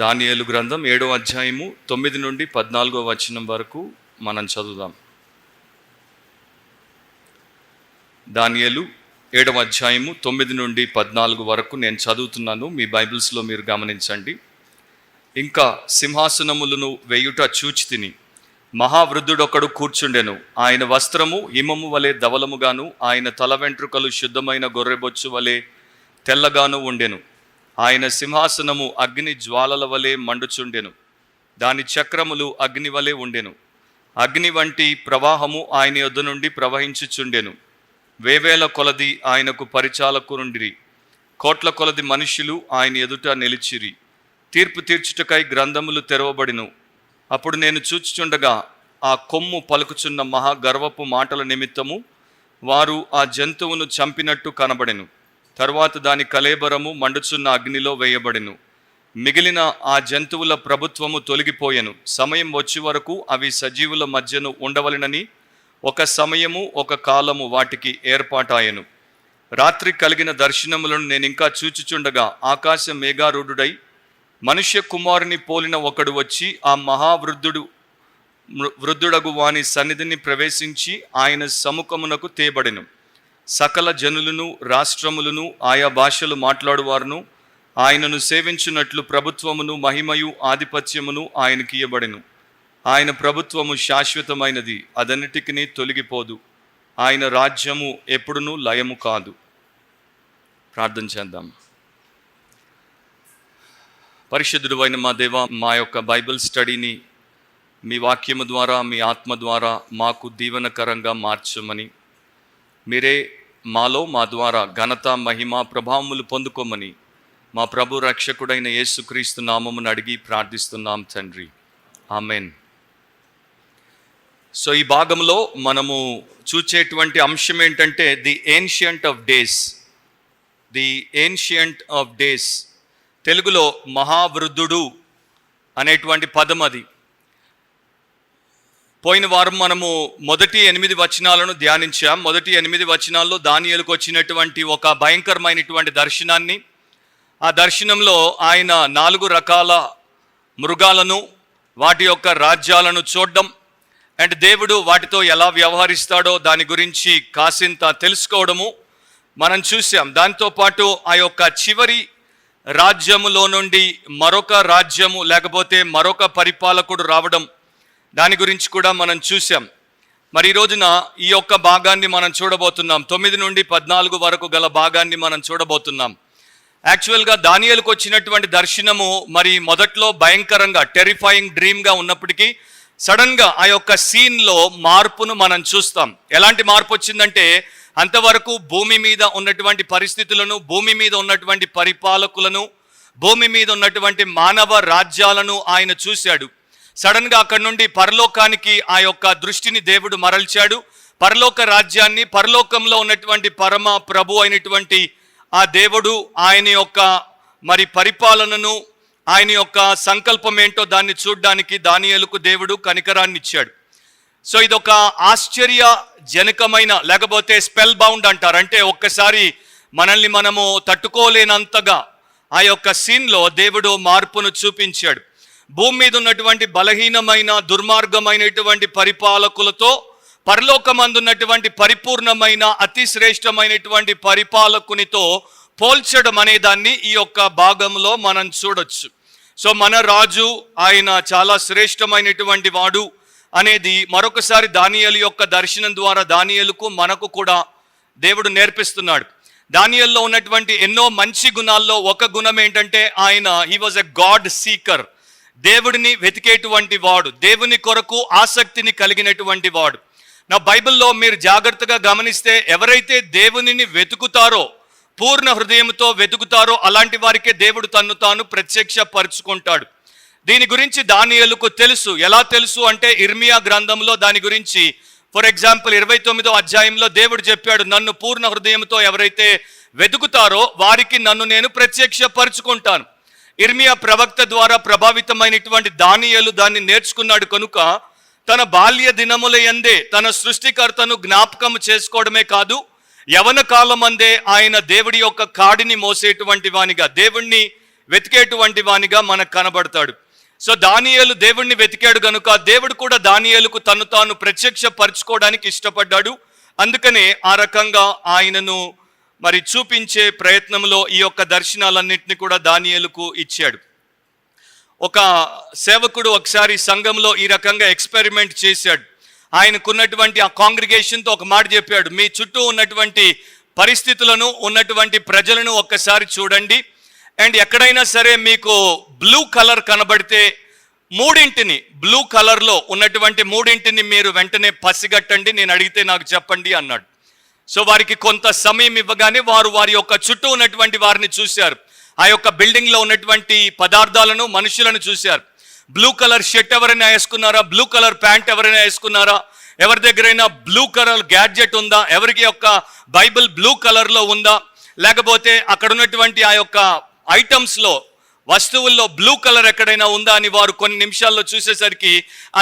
దానియేలు గ్రంథం 7వ అధ్యాయము 9 నుండి 14వ వచనం వరకు మనం చదువుదాం. దానియేలు 7వ అధ్యాయము 9 నుండి 14 వరకు నేను చదువుతున్నాను. మీ బైబిల్స్లో మీరు గమనించండి. ఇంకా సింహాసనములను వేయుట చూచితిని. మహావృద్ధుడొకడు కూర్చుండెను. ఆయన వస్త్రము హిమము వలె ధవలముగాను, ఆయన తల వెంట్రుకలు శుద్ధమైన గొర్రెబొచ్చు వలె తెల్లగాను ఉండెను. ఆయన సింహాసనము అగ్ని జ్వాలల వలె మండుచుండెను. దాని చక్రములు అగ్ని వలె ఉండెను. అగ్ని వంటి ప్రవాహము ఆయన యొద్ద నుండి ప్రవహించుచుండెను. వేవేల కొలది ఆయనకు పరిచాలకునుండిరి. కోట్ల కొలది మనుష్యులు ఆయన ఎదుట నిలిచిరి. తీర్పు తీర్చుటకై గ్రంథములు తెరవబడిను. అప్పుడు నేను చూచుచుండగా ఆ కొమ్ము పలుకుచున్న మహా గర్వపు మాటల నిమిత్తము వారు ఆ జంతువును చంపినట్టు కనబడెను. తరువాత దాని కళేబరము మండుచున్న అగ్నిలో వేయబడెను. మిగిలిన ఆ జంతువుల ప్రభుత్వము తొలగిపోయెను. సమయం వచ్చే వరకు అవి సజీవుల మధ్యను ఉండవలెనని ఒక సమయము ఒక కాలము వాటికి ఏర్పాటాయెను. రాత్రి కలిగిన దర్శనములను నేను ఇంకా చూచుచుండగా ఆకాశ మేఘారూఢుడై మనుష్య కుమారుని పోలిన ఒకడు వచ్చి ఆ వృద్ధుడగు వాని సన్నిధిని ప్రవేశించి ఆయన సముఖమునకు తేబడెను. సకల జనులను, రాష్ట్రములను, ఆయా భాషలు మాట్లాడువారును ఆయనను సేవించున్నట్లు ప్రభుత్వమును, మహిమయు, ఆధిపత్యమును ఆయనకి ఇయ్యబడెను. ఆయన ప్రభుత్వము శాశ్వతమైనది, అదన్నిటికీ తొలగిపోదు. ఆయన రాజ్యము ఎప్పుడునూ లయము కాదు. ప్రార్థన చేద్దాం. పరిశుద్ధుడు అయిన మా దేవ, మా యొక్క బైబిల్ స్టడీని మీ వాక్యము ద్వారా, మీ ఆత్మ ద్వారా మాకు దీవెనకరంగా మార్చమని, మీరే మాలో మా ద్వారా ఘనత, మహిమ, ప్రభావములు పొందుకోమని మా ప్రభు రక్షకుడైన యేసుక్రీస్తు నామమును అడిగి ప్రార్థిస్తున్నాం తండ్రి. ఆమెన్. సో ఈ భాగంలో మనము చూచేటువంటి అంశం ఏంటంటే the ancient of days. The ancient of days, తెలుగులో మహావృద్ధుడు అనేటువంటి పదం అది. పోయిన వారం మనము మొదటి 8 వచనాలను ధ్యానించాం. మొదటి 8 వచనాల్లో దానియేలుకు వచ్చినటువంటి ఒక భయంకరమైనటువంటి దర్శనాన్ని, ఆ దర్శనంలో ఆయన 4 రకాల మృగాలను, వాటి యొక్క రాజ్యాలను చూడడం అండ్ దేవుడు వాటితో ఎలా వ్యవహరిస్తాడో దాని గురించి కాసింత తెలుసుకోవడము మనం చూసాం. దాంతోపాటు ఆ యొక్క చివరి రాజ్యములో నుండి మరొక రాజ్యము లేకపోతే మరొక పరిపాలకుడు రావడం, దాని గురించి కూడా మనం చూసాం. మరి ఈ రోజున ఈ యొక్క భాగాన్ని మనం చూడబోతున్నాం. 9 నుండి 14 వరకు గల భాగాన్ని మనం చూడబోతున్నాం. యాక్చువల్గా దానియేలుకు వచ్చినటువంటి దర్శనము మరి మొదట్లో భయంకరంగా టెరిఫైయింగ్ డ్రీమ్గా ఉన్నప్పటికీ సడన్గా ఆ యొక్క సీన్లో మార్పును మనం చూస్తాం. ఎలాంటి మార్పు వచ్చిందంటే, అంతవరకు భూమి మీద ఉన్నటువంటి పరిస్థితులను, భూమి మీద ఉన్నటువంటి పరిపాలకులను, భూమి మీద ఉన్నటువంటి మానవ రాజ్యాలను ఆయన చూశాడు. సడన్గా అక్కడి నుండి పరలోకానికి ఆ యొక్క దృష్టిని దేవుడు మరల్చాడు. పరలోక రాజ్యాన్ని, పరలోకంలో ఉన్నటువంటి పరమ ప్రభు అయినటువంటి ఆ దేవుడు ఆయన యొక్క మరి పరిపాలనను, ఆయన యొక్క సంకల్పం ఏంటో దాన్ని చూడడానికి దానియేలుకు దేవుడు కనికరాన్ని ఇచ్చాడు. సో ఇదొక ఆశ్చర్యజనకమైన, లేకపోతే స్పెల్ బౌండ్ అంటారు, అంటే ఒక్కసారి మనల్ని మనము తట్టుకోలేనంతగా ఆ యొక్క సీన్లో దేవుడు మార్పును చూపించాడు. భూమి మీద ఉన్నటువంటి బలహీనమైన, దుర్మార్గమైనటువంటి పరిపాలకులతో పరలోకమందున్నటువంటి పరిపూర్ణమైన, అతి శ్రేష్టమైనటువంటి పరిపాలకునితో పోల్చడం అనే దాన్ని ఈ యొక్క భాగంలో మనం చూడొచ్చు. సో మన రాజు ఆయన చాలా శ్రేష్టమైనటువంటి వాడు అనేది మరొకసారి దానియేలు యొక్క దర్శనం ద్వారా దానియేలుకు, మనకు కూడా దేవుడు నేర్పిస్తున్నాడు. దానియేలులో ఉన్నటువంటి ఎన్నో మంచి గుణాల్లో ఒక గుణం ఏంటంటే he was a God seeker. దేవుడిని వెతికేటువంటి వాడు, దేవుని కొరకు ఆసక్తిని కలిగినటువంటి వాడు. నా బైబిల్లో మీరు జాగ్రత్తగా గమనిస్తే ఎవరైతే దేవునిని వెతుకుతారో, పూర్ణ హృదయంతో వెతుకుతారో అలాంటి వారికే దేవుడు తన్ను తాను ప్రత్యక్షపరుచుకుంటాడు. దీని గురించి దానియేలుకు తెలుసు. ఎలా తెలుసు అంటే, ఇర్మియా గ్రంథంలో దాని గురించి, ఫర్ ఎగ్జాంపుల్ 29వ అధ్యాయంలో దేవుడు చెప్పాడు, నన్ను పూర్ణ హృదయంతో ఎవరైతే వెతుకుతారో వారికి నన్ను నేను ప్రత్యక్షపరుచుకుంటాను. ఇర్మియా ప్రవక్త ద్వారా ప్రభావితమైనటువంటి దానియేలు దాన్ని నేర్చుకున్నాడు కనుక తన బాల్య దినముల యందే తన సృష్టికర్తను జ్ఞాపకం చేసుకోవడమే కాదు, యవన కాలం అందే ఆయన దేవుడి యొక్క కాడిని మోసేటువంటి వానిగా, దేవుణ్ణి వెతికేటువంటి వానిగా మనకు కనబడతాడు. సో దానియేలు దేవుణ్ణి వెతికాడు గనుక దేవుడు కూడా దానియేలుకు తను తాను ప్రత్యక్షపరచుకోవడానికి ఇష్టపడ్డాడు. అందుకనే ఆ రకంగా ఆయనను మరి చూపించే ప్రయత్నంలో ఈ యొక్క దర్శనాలన్నింటినీ కూడా దానియేలుకు ఇచ్చాడు. ఒక సేవకుడు ఒకసారి సంఘంలో ఈ రకంగా ఎక్స్పెరిమెంట్ చేశాడు. ఆయనకున్నటువంటి ఆ కాంగ్రిగేషన్తో ఒక మాట చెప్పాడు, మీ చుట్టూ ఉన్నటువంటి పరిస్థితులను, ఉన్నటువంటి ప్రజలను ఒక్కసారి చూడండి, అండ్ ఎక్కడైనా సరే మీకు బ్లూ కలర్ కనబడితే మూడింటిని, బ్లూ కలర్లో ఉన్నటువంటి మూడింటిని మీరు వెంటనే పసిగట్టండి, నేను అడిగితే నాకు చెప్పండి అన్నాడు. సో వారికి కొంత సమయం ఇవ్వగానే వారు వారి యొక్క చుట్టూ ఉన్నటువంటి వారిని చూశారు. ఆ యొక్క బిల్డింగ్లో ఉన్నటువంటి పదార్థాలను, మనుషులను చూశారు. బ్లూ కలర్ షర్ట్ ఎవరైనా వేసుకున్నారా, బ్లూ కలర్ ప్యాంట్ ఎవరైనా వేసుకున్నారా, ఎవరి దగ్గరైనా బ్లూ కలర్ గ్యాడ్జెట్ ఉందా, ఎవరికి యొక్క బైబిల్ బ్లూ కలర్లో ఉందా, లేకపోతే అక్కడ ఉన్నటువంటి ఆ యొక్క ఐటమ్స్లో, వస్తువుల్లో బ్లూ కలర్ ఎక్కడైనా ఉందా అని వారు కొన్ని నిమిషాల్లో చూసేసరికి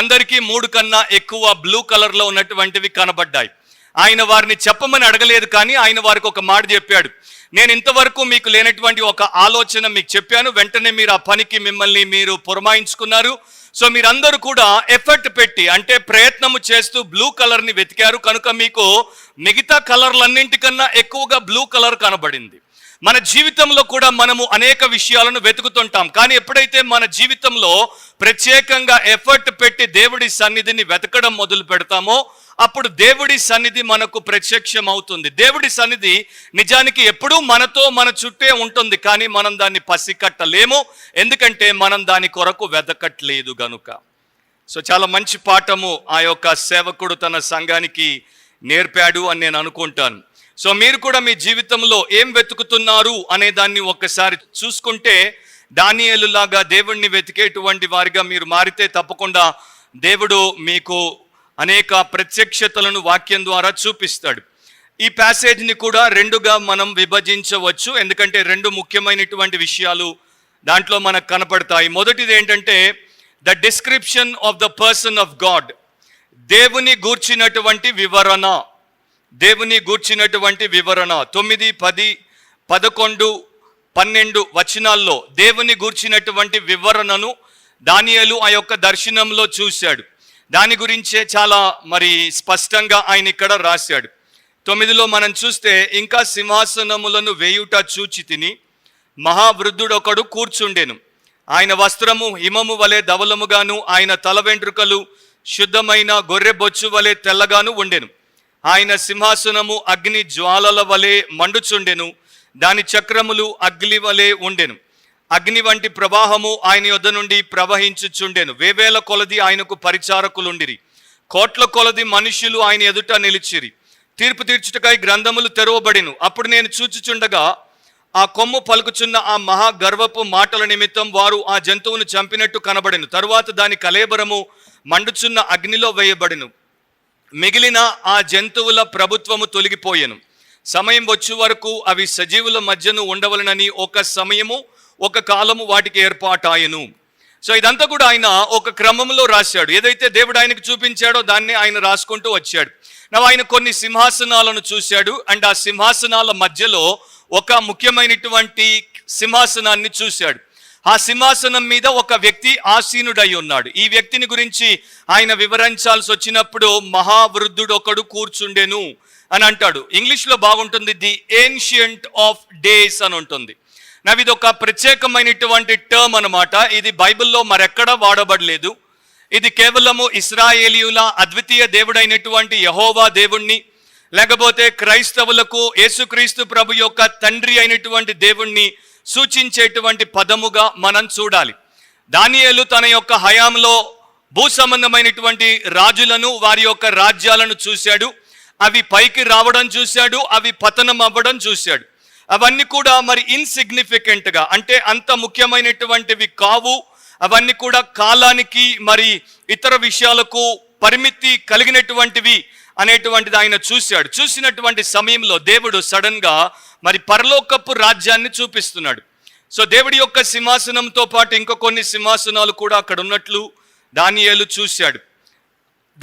అందరికీ 3 కన్నా ఎక్కువ బ్లూ కలర్లో ఉన్నటువంటివి కనబడ్డాయి. ఆయన వారిని చెప్పమని అడగలేదు, కానీ ఆయన వారికి ఒక మాట చెప్పాడు, నేను ఇంతవరకు మీకు లేనటువంటి ఒక ఆలోచన మీకు చెప్పాను, వెంటనే మీరు ఆ పనికి మిమ్మల్ని మీరు పురమాయించుకున్నారు. సో మీరందరూ కూడా ఎఫర్ట్ పెట్టి, అంటే ప్రయత్నము చేస్తూ బ్లూ కలర్ని వెతికారు కనుక మీకు మిగతా కలర్లన్నింటికన్నా ఎక్కువగా బ్లూ కలర్ కనబడింది. మన జీవితంలో కూడా మనము అనేక విషయాలను వెతుకుతుంటాం, కానీ ఎప్పుడైతే మన జీవితంలో ప్రత్యేకంగా ఎఫర్ట్ పెట్టి దేవుడి సన్నిధిని వెతకడం మొదలు పెడతామో అప్పుడు దేవుడి సన్నిధి మనకు ప్రత్యక్షం అవుతుంది. దేవుడి సన్నిధి నిజానికి ఎప్పుడూ మనతో, మన చుట్టే ఉంటుంది, కానీ మనం దాన్ని పసికట్టలేము, ఎందుకంటే మనం దాని కొరకు వెతకట్లేదు గనుక. సో చాలా మంచి పాఠము ఆ యొక్క సేవకుడు తన సంఘానికి నేర్పాడు అని నేను అనుకుంటాను. సో మీరు కూడా మీ జీవితంలో ఏం వెతుకుతున్నారు అనే దాన్ని ఒక్కసారి చూసుకుంటే, దానియేలులాగా దేవుణ్ణి వెతికేటువంటి వారిగా మీరు మారితే తప్పకుండా దేవుడు మీకు అనేక ప్రత్యక్షతలను వాక్యం ద్వారా చూపిస్తాడు. ఈ ప్యాసేజ్ని కూడా 2గా మనం విభజించవచ్చు, ఎందుకంటే 2 ముఖ్యమైనటువంటి విషయాలు దాంట్లో మనకు కనపడతాయి. మొదటిది ఏంటంటే the description of the person of God, దేవుని గూర్చినటువంటి వివరణ. దేవుని గూర్చినటువంటి వివరణ 9, 10, 11, 12 వచనాల్లో దేవుని గూర్చినటువంటి వివరణను దానియేలు ఆ యొక్క దర్శనంలో చూశాడు. దాని గురించే చాలా మరి స్పష్టంగా ఆయన ఇక్కడ రాశాడు. 9లో మనం చూస్తే, ఇంకా సింహాసనములను వేయుట చూచి తిని, మహావృద్ధుడొకడు కూర్చుండెను. ఆయన వస్త్రము హిమము వలె ధవలముగాను, ఆయన తల వెంట్రుకలు శుద్ధమైన గొర్రె బొచ్చు వలె తెల్లగాను ఉండెను. ఆయన సింహాసనము అగ్ని జ్వాలల వలె మండుచుండెను, దాని చక్రములు అగ్ని వలె ఉండెను. అగ్ని వంటి ప్రవాహము ఆయన యొద్ద నుండి ప్రవహించుచుండెను. వేవేల కొలది ఆయనకు పరిచారకులుండిరి, కోట్ల కొలది మనుష్యులు ఆయన ఎదుట నిలిచిరి. తీర్పు తీర్చుటకై గ్రంథములు తెరవబడిను. అప్పుడు నేను చూచుచుండగా ఆ కొమ్ము పలుకుచున్న ఆ మహా గర్వపు మాటల నిమిత్తం వారు ఆ జంతువును చంపినట్టు కనబడెను. తరువాత దాని కళేబరము మండుచున్న అగ్నిలో వేయబడెను. మిగిలిన ఆ జంతువుల ప్రభుత్వము తొలగిపోయెను. సమయం వచ్చే వరకు అవి సజీవుల మధ్యను ఉండవలనని ఒక సమయము, ఒక కాలము వాటికి ఏర్పాటాయను. సో ఇదంతా కూడా ఆయన ఒక క్రమంలో రాశాడు. ఏదైతే దేవుడు ఆయనకు చూపించాడో దాన్ని ఆయన రాసుకుంటూ వచ్చాడు. ఆయన కొన్ని సింహాసనాలను చూశాడు, అండ్ ఆ సింహాసనాల మధ్యలో ఒక ముఖ్యమైనటువంటి సింహాసనాన్ని చూశాడు. ఆ సింహాసనం మీద ఒక వ్యక్తి ఆసీనుడై ఉన్నాడు. ఈ వ్యక్తిని గురించి ఆయన వివరించాల్సి వచ్చినప్పుడు మహావృద్ధుడు ఒకడు కూర్చుండెను అని అంటాడు. ఇంగ్లీష్లో బాగుంటుంది, ది ఏన్షియంట్ ఆఫ్ డేస్ అని ఉంటుంది. ఇది ఒక ప్రత్యేకమైనటువంటి టర్మ్ అనమాట. ఇది బైబిల్లో మరెక్కడా వాడబడలేదు. ఇది కేవలము ఇశ్రాయేలీయుల అద్వితీయ దేవుడైనటువంటి యెహోవా దేవుణ్ణి, లేకపోతే క్రైస్తవులకు యేసుక్రీస్తు ప్రభు యొక్క తండ్రి అయినటువంటి దేవుణ్ణి సూచించేటువంటి పదముగా మనం చూడాలి. దానియేలు తన యొక్క హయాంలో భూ సంబంధమైనటువంటి రాజులను, వారి యొక్క రాజ్యాలను చూశాడు. అవి పైకి రావడం చూశాడు, అవి పతనం అవ్వడం చూశాడు. అవన్నీ కూడా మరి ఇన్సిగ్నిఫికెంట్గా, అంటే అంత ముఖ్యమైనటువంటివి కావు. అవన్నీ కూడా కాలానికి మరి ఇతర విషయాలకు పరిమితి కలిగినటువంటివి అనేటువంటిది ఆయన చూశాడు. చూసినటువంటి సమయంలో దేవుడు సడన్గా మరి పరలోకపు రాజ్యాన్ని చూపిస్తున్నాడు. సో దేవుడి యొక్క సింహాసనంతో పాటు ఇంకో కొన్ని సింహాసనాలు కూడా అక్కడ ఉన్నట్లు దానియేలు చూశాడు.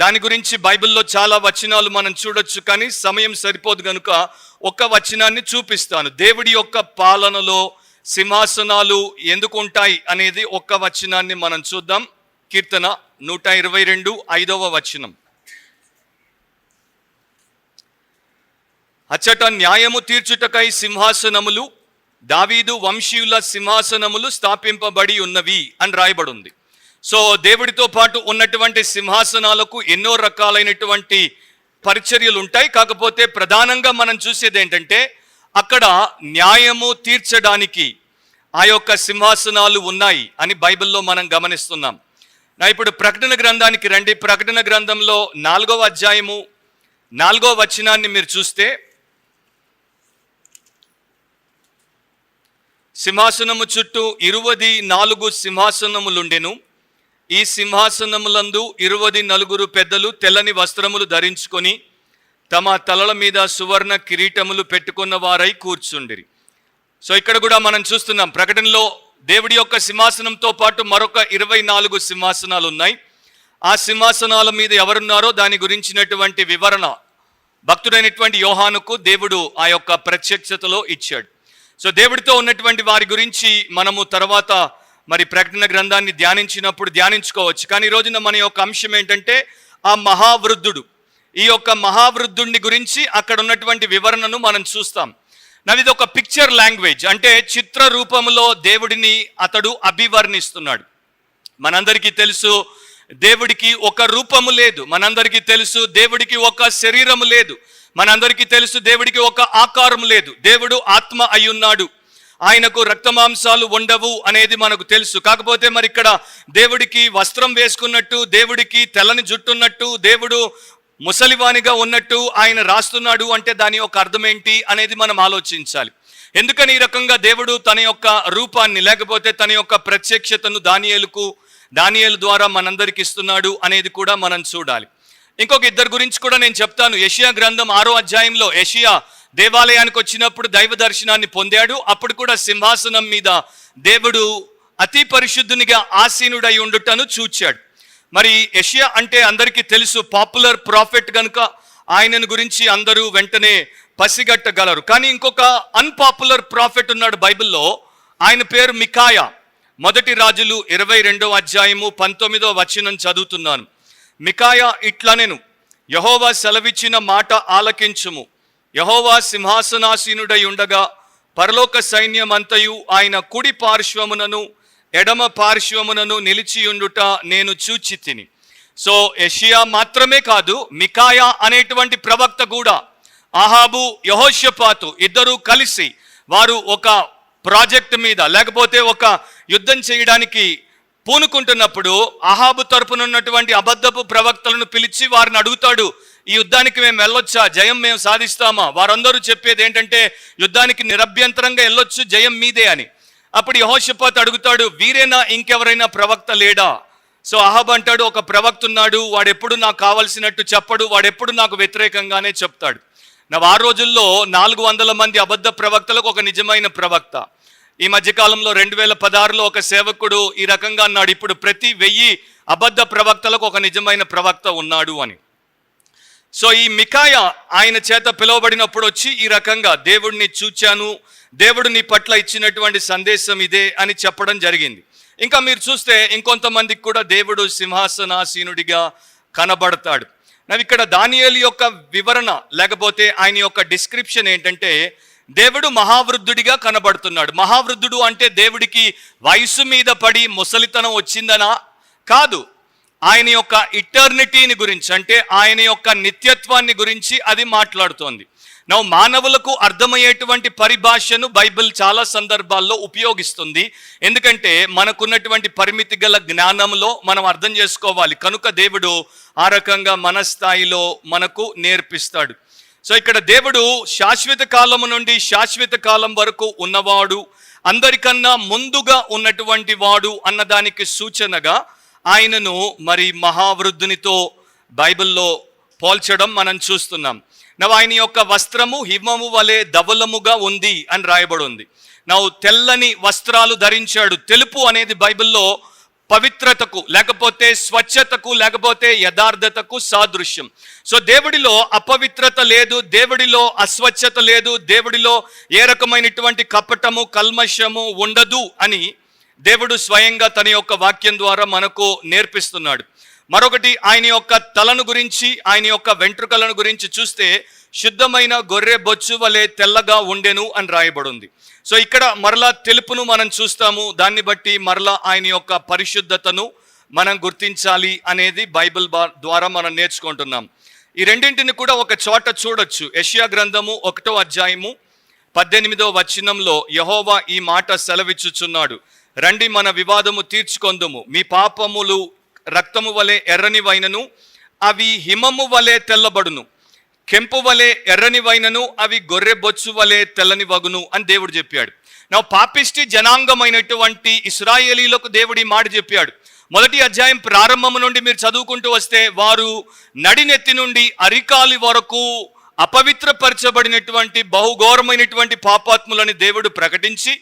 దాని గురించి బైబిల్లో చాలా వచనాలు మనం చూడొచ్చు, కానీ సమయం సరిపోదు కనుక ఒక వచనాన్ని చూపిస్తాను. దేవుడి యొక్క పాలనలో సింహాసనాలు ఎందుకు ఉంటాయి అనేది ఒక్క వచనాన్ని మనం చూద్దాం. కీర్తన 122 5వ వచనం. అచ్చట న్యాయము తీర్చుటకై సింహాసనములు, దావీదు వంశీయుల సింహాసనములు స్థాపింపబడి ఉన్నవి అని రాయబడి ఉంది. సో దేవుడితో పాటు ఉన్నటువంటి సింహాసనాలకు ఎన్నో రకాలైనటువంటి పరిచర్యలు ఉంటాయి. కాకపోతే ప్రధానంగా మనం చూసేది ఏంటంటే అక్కడ న్యాయము తీర్చడానికి ఆ యొక్క సింహాసనాలు ఉన్నాయి అని బైబిల్లో మనం గమనిస్తున్నాం. ఇప్పుడు ప్రకటన గ్రంథానికి రండి. ప్రకటన గ్రంథంలో 4వ అధ్యాయము 4వ వచనాన్ని మీరు చూస్తే, సింహాసనము చుట్టూ 24 సింహాసనములుండెను. ఈ సింహాసనములందు 24 పెద్దలు తెల్లని వస్త్రములు ధరించుకొని తమ తలల మీద సువర్ణ కిరీటములు పెట్టుకున్న వారై కూర్చుండిరి. సో ఇక్కడ కూడా మనం చూస్తున్నాం, ప్రకటనలో దేవుడి యొక్క సింహాసనంతో పాటు మరొక 24 సింహాసనాలు ఉన్నాయి. ఆ సింహాసనాల మీద ఎవరున్నారో దాని గురించినటువంటి వివరణ భక్తుడైనటువంటి యోహానుకు దేవుడు ఆ యొక్క ప్రత్యక్షతలో ఇచ్చాడు. సో దేవుడితో ఉన్నటువంటి వారి గురించి మనము తర్వాత మరి ప్రకటన గ్రంథాన్ని ధ్యానించుకోవచ్చు. కానీ ఈ రోజున మన యొక్క అంశం ఏంటంటే ఆ మహావృద్ధుడు. ఈ యొక్క మహావృద్ధుడిని గురించి అక్కడ ఉన్నటువంటి వివరణను మనం చూస్తాం. ఇది ఒక పిక్చర్ లాంగ్వేజ్, అంటే చిత్ర రూపంలో దేవుడిని అతడు అభివర్ణిస్తున్నాడు. మనందరికీ తెలుసు దేవుడికి ఒక రూపము లేదు. మనందరికీ తెలుసు దేవుడికి ఒక శరీరము లేదు. మనందరికీ తెలుసు దేవుడికి ఒక ఆకారం లేదు. దేవుడు ఆత్మ అయ్యున్నాడు. ఆయనకు రక్తమాంసాలు ఉండవు అనేది మనకు తెలుసు. కాకపోతే మరి ఇక్కడ దేవుడికి వస్త్రం వేసుకున్నట్టు, దేవుడికి తెల్లని జుట్టున్నట్టు, దేవుడు ముసలివానిగా ఉన్నట్టు ఆయన రాస్తున్నాడు అంటే దాని యొక్క అర్థం ఏంటి అనేది మనం ఆలోచించాలి. ఎందుకని ఈ రకంగా దేవుడు తన యొక్క రూపాన్ని లేకపోతే తన యొక్క ప్రత్యక్షతను దానియేలు ద్వారా మనందరికి ఇస్తున్నాడు అనేది కూడా మనం చూడాలి. ఇంకొక ఇద్దరు గురించి కూడా నేను చెప్తాను. యెషయా గ్రంథం 6వ అధ్యాయంలో యెషయా దేవాలయానికి వచ్చినప్పుడు దైవ దర్శనాన్ని పొందాడు. అప్పుడు కూడా సింహాసనం మీద దేవుడు అతి పరిశుద్ధునిగా ఆసీనుడై ఉండుటను చూచాడు. మరి యెషయా అంటే అందరికీ తెలుసు, పాపులర్ ప్రాఫిట్ కనుక ఆయనను గురించి అందరూ వెంటనే పసిగట్టగలరు. కానీ ఇంకొక అన్పాపులర్ ప్రాఫిట్ ఉన్నాడు బైబిల్లో. ఆయన పేరు మికాయా. 1 రాజులు 22వ అధ్యాయము 19వ వచనం చదువుతున్నాను. మికాయా ఇట్లనెను, యెహోవా సెలవిచ్చిన మాట ఆలకించుము. యెహోవా సింహాసనాసీనుడై ఉండగా పరలోక సైన్యమంతయు ఆయన కుడి పార్శ్వమునను ఎడమ పార్శ్వమునను నిలిచియుండుట నేను చూచితిని. సో యెషయా మాత్రమే కాదు, మికాయా అనేటువంటి ప్రవక్త కూడా, ఆహాబు యెహోషాపాతు ఇద్దరు కలిసి వారు ఒక ప్రాజెక్ట్ మీద లేకపోతే ఒక యుద్ధం చేయడానికి పూనుకుంటున్నప్పుడు ఆహాబు తరపున ఉన్నటువంటి అబద్ధపు ప్రవక్తలను పిలిచి వారిని అడుగుతాడు, ఈ యుద్ధానికి మేము వెళ్ళొచ్చా, జయం మేము సాధిస్తామా? వారందరూ చెప్పేది ఏంటంటే యుద్ధానికి నిరభ్యంతరంగా వెళ్ళొచ్చు, జయం మీదే అని. అప్పుడు యెహోషాపాతు అడుగుతాడు, వీరేనా, ఇంకెవరైనా ప్రవక్త లేడా? సో అహాబు అంటాడు, ఒక ప్రవక్త ఉన్నాడు, వాడెప్పుడు నాకు కావలసినట్టు చెప్పడు, వాడెప్పుడు నాకు వ్యతిరేకంగానే చెప్తాడు. ఆ రోజుల్లో 400 మంది అబద్ధ ప్రవక్తలకు ఒక నిజమైన ప్రవక్త. ఈ మధ్యకాలంలో 2016లో ఒక సేవకుడు ఈ రకంగా అన్నాడు, ఇప్పుడు ప్రతి 1000 అబద్ధ ప్రవక్తలకు ఒక నిజమైన ప్రవక్త ఉన్నాడు అని. సో ఈ మికాయా ఆయన చేత పిలువబడినప్పుడు వచ్చి ఈ రకంగా దేవుడిని చూచాను, దేవుడు నీ పట్ల ఇచ్చినటువంటి సందేశం ఇదే అని చెప్పడం జరిగింది. ఇంకా మీరు చూస్తే ఇంకొంతమందికి కూడా దేవుడు సింహాసనాసీనుడిగా కనబడతాడు. ఇక్కడ దానియేలు యొక్క వివరణ లేకపోతే ఆయన యొక్క డిస్క్రిప్షన్ ఏంటంటే దేవుడు మహావృద్ధుడిగా కనబడుతున్నాడు. మహావృద్ధుడు అంటే దేవుడికి వయసు మీద పడి ముసలితనం వచ్చిందనా? కాదు. ఆయన యొక్క ఇటర్నిటీని గురించి, అంటే ఆయన యొక్క నిత్యత్వాన్ని గురించి అది మాట్లాడుతోంది. మానవులకు అర్థమయ్యేటువంటి పరిభాషను బైబిల్ చాలా సందర్భాల్లో ఉపయోగిస్తుంది. ఎందుకంటే మనకున్నటువంటి పరిమితి గల జ్ఞానంలో మనం అర్థం చేసుకోవాలి. కనుక దేవుడు ఆ రకంగా మన స్థాయిలో మనకు నేర్పిస్తాడు. సో ఇక్కడ దేవుడు శాశ్వత కాలము నుండి శాశ్వత కాలం వరకు ఉన్నవాడు, అందరికన్నా ముందుగా ఉన్నటువంటి వాడు అన్నదానికి సూచనగా ఆయనను మరి మహావృద్ధునితో బైబిల్లో పోల్చడం మనం చూస్తున్నాం. ఆయన యొక్క వస్త్రము హిమము వలె ధవలముగా ఉంది అని రాయబడి ఉంది. తెల్లని వస్త్రాలు ధరించాడు. తెలుపు అనేది బైబిల్లో పవిత్రతకు, లేకపోతే స్వచ్ఛతకు, లేకపోతే యథార్థతకు సాదృశ్యం. సో దేవుడిలో అపవిత్రత లేదు, దేవుడిలో అస్వచ్ఛత లేదు, దేవుడిలో ఏ రకమైనటువంటి కపటము, కల్మషము ఉండదు అని దేవుడు స్వయంగా తన యొక్క వాక్యం ద్వారా మనకు నేర్పిస్తున్నాడు. మరొకటి, ఆయన యొక్క తలను గురించి, ఆయన యొక్క వెంట్రుకలను గురించి చూస్తే శుద్ధమైన గొర్రె బొచ్చు వలె తెల్లగా ఉండెను అని రాయబడింది. సో ఇక్కడ మరలా తెలుపును మనం చూస్తాము. దాన్ని బట్టి మరలా ఆయన యొక్క పరిశుద్ధతను మనం గుర్తించాలి అనేది బైబిల్ ద్వారా మనం నేర్చుకుంటున్నాం. ఈ రెండింటిని కూడా ఒక చోట చూడొచ్చు. యెషయా గ్రంథము 1వ అధ్యాయము 18వ వచనంలో యెహోవా ఈ మాట సెలవిచ్చుచున్నాడు, రండి మన వివాదము తీర్చుకొందుము, మీ పాపములు రక్తము వలె ఎర్రనివైనను అవి హిమము వలె తెల్లబడును, కెంపు వలె ఎర్రనివైనను అవి గొర్రె బొచ్చు వలె తెల్లని వగును అని దేవుడు చెప్పాడు. నా పాపిష్టి జనాంగమైనటువంటి ఇశ్రాయేలీలకు దేవుడు ఈ మాట చెప్పాడు. 1వ అధ్యాయం ప్రారంభం నుండి మీరు చదువుకుంటూ వస్తే వారు నడినెత్తి నుండి అరికాలి వరకు అపవిత్రపరచబడినటువంటి బహుఘోరమైనటువంటి పాపాత్ములని దేవుడు ప్రకటించి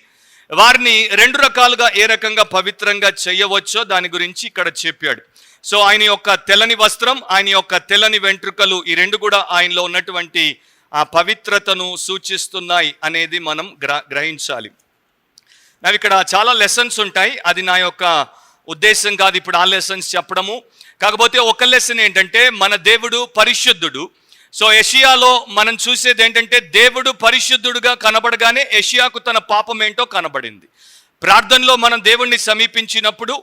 వారిని 2 రకాలుగా ఏ రకంగా పవిత్రంగా చేయవచ్చో దాని గురించి ఇక్కడ చెప్పాడు. సో ఆయన యొక్క తెల్లని వస్త్రం, ఆయన యొక్క తెల్లని వెంట్రుకలు, ఈ 2 కూడా ఆయనలో ఉన్నటువంటి ఆ పవిత్రతను సూచిస్తున్నాయి అనేది మనం గ్రహించాలి. నాకు ఇక్కడ చాలా లెసన్స్ ఉంటాయి, అది నా యొక్క ఉద్దేశం కాదు ఇప్పుడు ఆ లెసన్స్ చెప్పడము. కాకపోతే ఒక లెసన్ ఏంటంటే మన దేవుడు పరిశుద్ధుడు. సో యెషయాలో మనం చూసేది ఏంటంటే దేవుడు పరిశుద్ధుడుగా కనబడగానే యెషయాకు తన పాపం ఏంటో కనబడింది. ప్రార్థనలో మనం దేవుణ్ణి సమీపించినప్పుడు,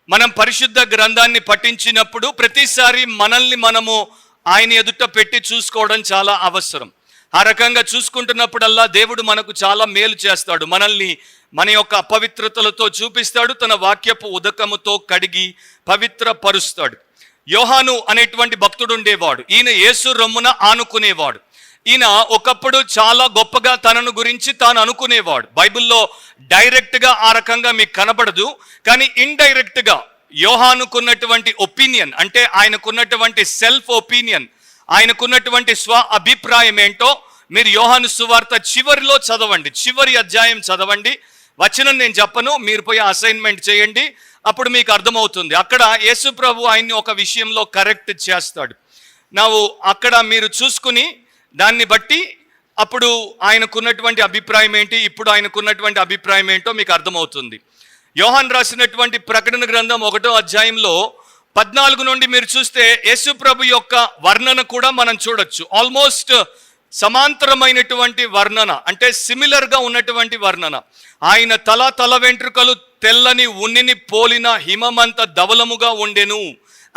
మనం పరిశుద్ధ గ్రంథాన్ని పఠించినప్పుడు ప్రతిసారి మనల్ని మనము ఆయన ఎదుట పెట్టి చూసుకోవడం చాలా అవసరం. ఆ రకంగా చూసుకుంటున్నప్పుడల్లా దేవుడు మనకు చాలా మేలు చేస్తాడు. మనల్ని మన యొక్క అపవిత్రతలతో చూపిస్తాడు, తన వాక్యపు ఉదకముతో కడిగి పవిత్రపరుస్తాడు. యోహాను అనేటువంటి భక్తుడు ఉండేవాడు. ఈయన యేసు రొమ్మున ఆనుకునేవాడు. ఈయన ఒకప్పుడు చాలా గొప్పగా తనను గురించి తాను అనుకునేవాడు. బైబిల్లో డైరెక్ట్గా ఆ రకంగా మీకు కనబడదు, కానీ ఇండైరెక్ట్గా యోహానుకున్నటువంటి ఒపీనియన్, అంటే ఆయనకున్నటువంటి సెల్ఫ్ ఒపీనియన్, ఆయనకున్నటువంటి స్వ అభిప్రాయం ఏంటో మీరు యోహాను సువార్త చివరిలో చదవండి, చివరి అధ్యాయం చదవండి. వచనం నేను చెప్పను, మీరు పోయి అసైన్మెంట్ చేయండి, అప్పుడు మీకు అర్థమవుతుంది. అక్కడ యేసు ప్రభు ఆయన్ని ఒక విషయంలో కరెక్ట్ చేస్తాడు. అక్కడ మీరు చూసుకుని దాన్ని బట్టి అప్పుడు ఆయనకున్నటువంటి అభిప్రాయం ఏంటి, ఇప్పుడు ఆయనకున్నటువంటి అభిప్రాయం ఏంటో మీకు అర్థమవుతుంది. యోహాన్ రాసినటువంటి ప్రకటన గ్రంథం 1వ అధ్యాయంలో 14 నుండి మీరు చూస్తే యేసు ప్రభు యొక్క వర్ణన కూడా మనం చూడొచ్చు. ఆల్మోస్ట్ సమాంతరమైనటువంటి వర్ణన, అంటే సిమిలర్గా ఉన్నటువంటి వర్ణన. ఆయన తల వెంట్రుకలు తెల్లని ఉన్నిని పోలిన హిమమంత ధవలముగా ఉండెను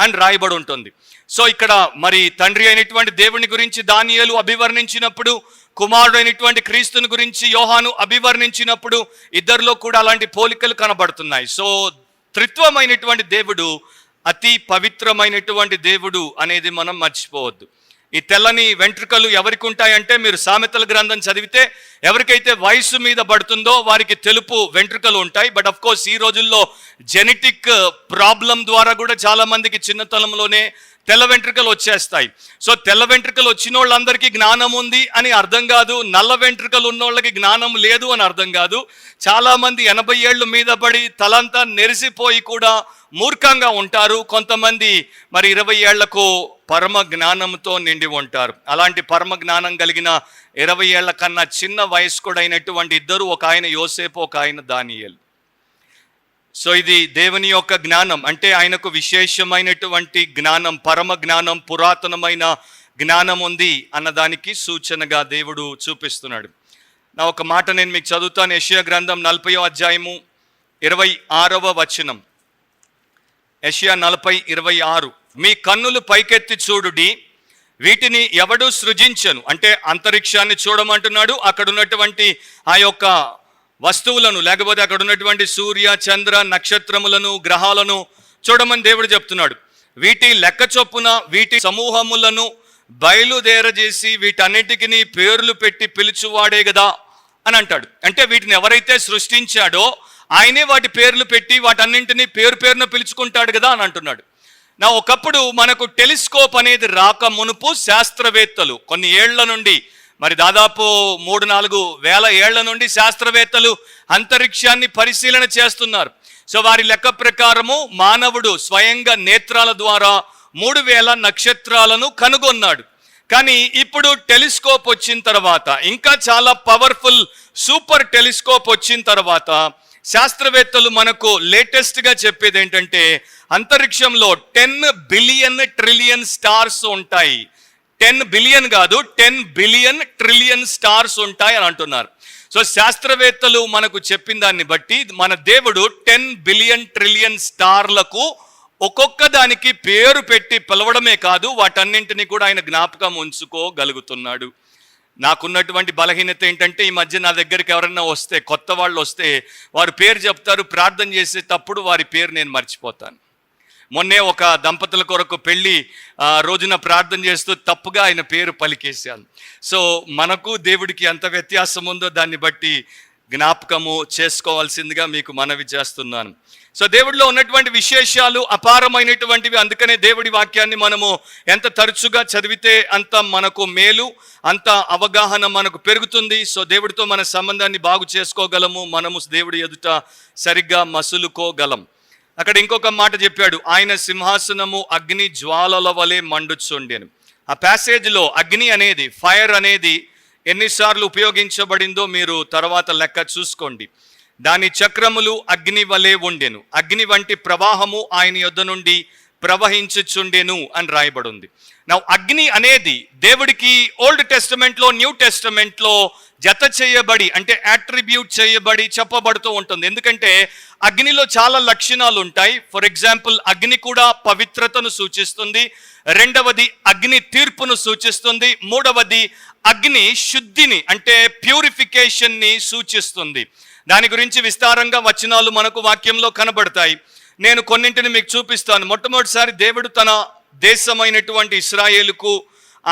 అని రాయబడి ఉంటుంది. సో ఇక్కడ మరి తండ్రి అయినటువంటి దేవుని గురించి దానియేలు అభివర్ణించినప్పుడు, కుమారుడు అయినటువంటి క్రీస్తుని గురించి యోహాను అభివర్ణించినప్పుడు ఇద్దరిలో కూడా అలాంటి పోలికలు కనబడుతున్నాయి. సో త్రిత్వమైనటువంటి దేవుడు అతి పవిత్రమైనటువంటి దేవుడు అనేది మనం మర్చిపోవద్దు. ఈ తెల్లని వెంట్రుకలు ఎవరికి ఉంటాయంటే, మీరు సామెతల గ్రంథం చదివితే ఎవరికైతే వయసు మీద పడుతుందో వారికి తెలుపు వెంట్రుకలు ఉంటాయి. బట్ అఫ్ కోర్స్ ఈ రోజుల్లో జెనెటిక్ ప్రాబ్లం ద్వారా కూడా చాలా మందికి చిన్నతనంలోనే తెల్ల వెంట్రుకలు వచ్చేస్తాయి. సో తెల్ల వెంట్రుకలు వచ్చిన వాళ్ళందరికీ జ్ఞానం ఉంది అని అర్థం కాదు, నల్ల వెంట్రుకలు ఉన్న వాళ్ళకి జ్ఞానం లేదు అని అర్థం కాదు. చాలామంది 80 ఏళ్ళు మీద పడి తలంతా నెరిసిపోయి కూడా మూర్ఖంగా ఉంటారు. కొంతమంది మరి 20 ఏళ్లకు పరమ జ్ఞానంతో నిండి ఉంటారు. అలాంటి పరమ జ్ఞానం కలిగిన 20 ఏళ్ల కన్నా చిన్న వయస్కుడైనటువంటి ఇద్దరు, ఒక ఆయన యోసేపు, ఒక ఆయన దానియేలు. సో ఇది దేవుని యొక్క జ్ఞానం, అంటే ఆయనకు విశేషమైనటువంటి జ్ఞానం, పరమ జ్ఞానం, పురాతనమైన జ్ఞానం ఉంది అన్నదానికి సూచనగా దేవుడు చూపిస్తున్నాడు. నా ఒక మాట నేను మీకు చదువుతాను. యెషయా గ్రంథం 40వ అధ్యాయము 26వ వచనం. యెషయా 40:26. మీ కన్నులు పైకెత్తి చూడుడి, వీటిని ఎవడు సృజించను. అంటే అంతరిక్షాన్ని చూడమంటున్నాడు. అక్కడ ఉన్నటువంటి ఆ యొక్క వస్తువులను, లేకపోతే అక్కడ ఉన్నటువంటి సూర్య చంద్ర నక్షత్రములను, గ్రహాలను చూడమని దేవుడు చెప్తున్నాడు. వీటి లెక్క చొప్పున వీటి సమూహములను బయలుదేరజేసి వీటన్నిటికీ పేర్లు పెట్టి పిలుచువాడే కదా అని అంటాడు. అంటే వీటిని ఎవరైతే సృష్టించాడో ఆయనే వాటి పేర్లు పెట్టి వాటన్నింటినీ పేరున పిలుచుకుంటాడు కదా అని అంటున్నాడు. ఒకప్పుడు మనకు టెలిస్కోప్ అనేది రాక మునుపు శాస్త్రవేత్తలు కొన్ని ఏళ్ల నుండి, మరి దాదాపు 3-4 వేల ఏళ్ల నుండి శాస్త్రవేత్తలు అంతరిక్షాన్ని పరిశీలన చేస్తున్నారు. సో వారి లెక్క ప్రకారము మానవుడు స్వయంగా నేత్రాల ద్వారా 3000 నక్షత్రాలను కనుగొన్నాడు. కానీ ఇప్పుడు టెలిస్కోప్ వచ్చిన తర్వాత, ఇంకా చాలా పవర్ఫుల్ సూపర్ టెలిస్కోప్ వచ్చిన తర్వాత శాస్త్రవేత్తలు మనకు లేటెస్ట్గా చెప్పేది ఏంటంటే అంతరిక్షంలో 10 బిలియన్ ట్రిలియన్ స్టార్స్ ఉంటాయి. 10 బిలియన్ కాదు, 10 బిలియన్ ట్రిలియన్ స్టార్స్ ఉంటాయి అని అంటున్నారు. సో శాస్త్రవేత్తలు మనకు చెప్పిన దాన్ని బట్టి మన దేవుడు 10 బిలియన్ ట్రిలియన్ స్టార్లకు ఒక్కొక్క దానికి పేరు పెట్టి పిలవడమే కాదు, వాటన్నింటినీ కూడా ఆయన జ్ఞాపకం ఉంచుకోగలుగుతున్నాడు. నాకున్నటువంటి బలహీనత ఏంటంటే ఈ మధ్య నా దగ్గరికి ఎవరన్నా వస్తే, కొత్త వాళ్ళు వస్తే, వారు పేరు చెప్తారు, ప్రార్థన చేసేటప్పుడు వారి పేరు నేను మర్చిపోతాను. మొన్నే ఒక దంపతుల కొరకు పెళ్ళి రోజున ప్రార్థన చేస్తూ తప్పుగా ఆయన పేరు పలికేశాను. సో మనకు దేవుడికి ఎంత వ్యత్యాసం ఉందో దాన్ని బట్టి జ్ఞాపకము చేసుకోవాల్సిందిగా మీకు మనవి చేస్తున్నాను. సో దేవుడిలో ఉన్నటువంటి విశేషాలు అపారమైనటువంటివి. అందుకనే దేవుడి వాక్యాన్ని మనము ఎంత తరచుగా చదివితే అంత మనకు మేలు, అంత అవగాహన మనకు పెరుగుతుంది. సో దేవుడితో మన సంబంధాన్ని బాగు చేసుకోగలము, మనము దేవుడి ఎదుట సరిగ్గా మసులుకోగలం. అక్కడ ఇంకొక మాట చెప్పాడు, ఆయన సింహాసనము అగ్ని జ్వాలల వలె మండుచుండెను. ఆ ప్యాసేజ్లో అగ్ని అనేది, ఫైర్ అనేది ఎన్నిసార్లు ఉపయోగించబడిందో మీరు తర్వాత లెక్క చూసుకోండి. దాని చక్రములు అగ్ని వలె ఉండెను, అగ్ని వంటి ప్రవాహము ఆయన యొద్ద నుండి ప్రవహించుచుండెను అని రాయబడి ఉంది. నా అగ్ని అనేది దేవుడికి ఓల్డ్ టెస్టమెంట్లో, న్యూ టెస్టమెంట్లో జత చేయబడి, అంటే అట్రిబ్యూట్ చేయబడి చెప్పబడుతూ ఉంటుంది. ఎందుకంటే అగ్నిలో చాలా లక్షణాలు ఉంటాయి. ఫర్ ఎగ్జాంపుల్, అగ్ని కూడా పవిత్రతను సూచిస్తుంది. రెండవది అగ్ని తీర్పును సూచిస్తుంది. మూడవది అగ్ని శుద్ధిని, అంటే ప్యూరిఫికేషన్ని సూచిస్తుంది. దాని గురించి విస్తారంగా వచనాలు మనకు వాక్యంలో కనబడతాయి. నేను కొన్నింటిని మీకు చూపిస్తాను. మొట్టమొదటిసారి దేవుడు తన దేశమైనటువంటి ఇశ్రాయేలుకు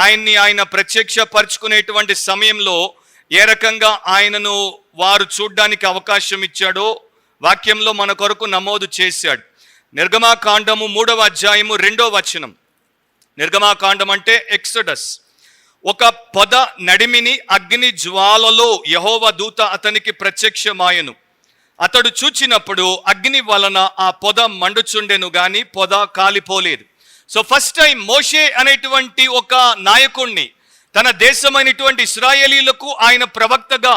ఆయన ప్రత్యక్షపరుచుకునేటువంటి సమయంలో ఏ రకంగా ఆయనను వారు చూడ్డానికి అవకాశం ఇచ్చాడో వాక్యంలో మన కొరకు నమోదు చేశాడు. నిర్గమాకాండము 3వ అధ్యాయము 2వ వచనం. నిర్గమాకాండం అంటే ఎక్సోడస్. ఒక పొద నడిమిని అగ్ని జ్వాలలో యెహోవా దూత అతనికి ప్రత్యక్షమాయెను. అతడు చూచినప్పుడు అగ్ని వలన ఆ పొద మండుచుండెను గాని పొద కాలిపోలేదు. సో ఫస్ట్ టైం మోషే అనేటువంటి ఒక నాయకుణ్ణి తన దేశమైనటువంటి ఇశ్రాయేలీలకు ఆయన ప్రవక్తగా,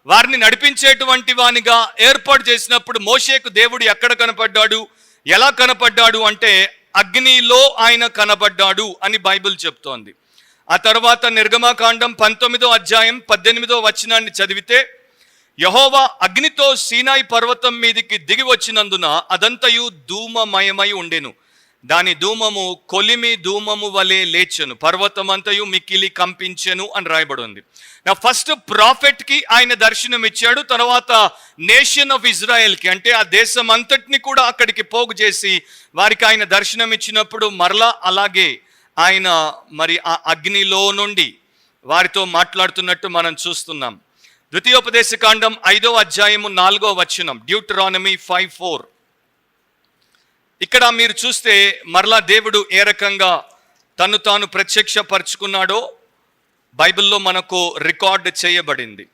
వారిని నడిపించేటువంటి వానిగా ఏర్పాటు చేసినప్పుడు మోషేకు దేవుడు ఎక్కడ కనపడ్డాడు, ఎలా కనపడ్డాడు అంటే అగ్నిలో ఆయన కనబడ్డాడు అని బైబిల్ చెప్తోంది. ఆ తర్వాత నిర్గమాకాండం 19వ అధ్యాయం 18వ వచనాన్ని చదివితే, యెహోవా అగ్నితో సీనాయి పర్వతం మీదికి దిగి వచ్చినందున అదంతయు ధూమమయమై ఉండెను. దాని ధూమము కొలిమి ధూమము వలె లేచెను, పర్వతం అంతయు మిక్కిలి కంపించెను అని రాయబడి ఉంది. నా ఫస్ట్ ప్రాఫెట్కి ఆయన దర్శనం ఇచ్చాడు. తర్వాత నేషన్ ఆఫ్ ఇజ్రాయెల్కి, అంటే ఆ దేశం అంతటిని కూడా అక్కడికి పోగు చేసి వారికి ఆయన దర్శనం ఇచ్చినప్పుడు మరలా అలాగే ఆయన మరి ఆ అగ్నిలో నుండి వారితో మాట్లాడుతున్నట్టు మనం చూస్తున్నాం. ద్వితీయోపదేశకాండం 5వ అధ్యాయము 4వ వచనం, డ్యూటరానమీ 5:4. ఇక్కడ మీరు చూస్తే మరలా దేవుడు ఏ రకంగా తను తాను ప్రత్యక్షపరుచుకున్నాడో బైబిల్లో మనకు రికార్డ్ చేయబడింది.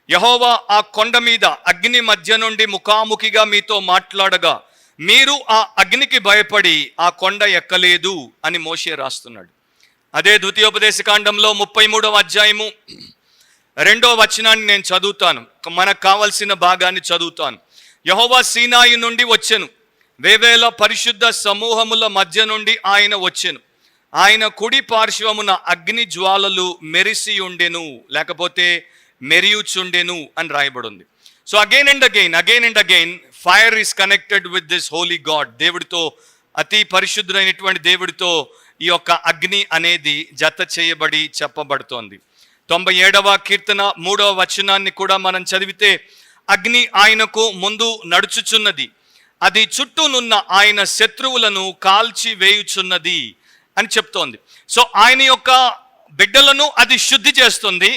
యెహోవా ఆ కొండ మీద అగ్ని మధ్య నుండి ముఖాముఖిగా మీతో మాట్లాడగా మీరు ఆ అగ్నికి భయపడి ఆ కొండ ఎక్కలేదు అని మోషే రాస్తున్నాడు. అదే ద్వితీయోపదేశకాండంలో 33వ అధ్యాయము 2వ వచనాన్ని నేను చదువుతాను, మనకు కావలసిన భాగాన్ని చదువుతాను. యెహోవా సీనాయి నుండి వచ్చెను, వేవేల పరిశుద్ధ సమూహముల మధ్య నుండి ఆయన వచ్చెను. ఆయన కుడి పార్శ్వమున అగ్ని జ్వాలలు మెరిసి ఉండెను, లేకపోతే మెరియుచుండెను అని రాయబడింది. So again and again fire is connected with this Holi God. దేవుడితో, అతి పరిశుద్ధుడైనటువంటి దేవుడితో ఈ యొక్క అగ్ని అనేది జత చేయబడి చెప్పబడుతోంది. 97వ కీర్తన 3వ వచనాన్ని కూడా మనం చదివితే, అగ్ని ఆయనకు ముందు నడుచుచున్నది, అది చుట్టూనున్న ఆయన శత్రువులను కాల్చి వేయుచున్నది అని చెప్తోంది. సో ఆయన యొక్క బిడ్డలను అది శుద్ధి చేస్తుంది,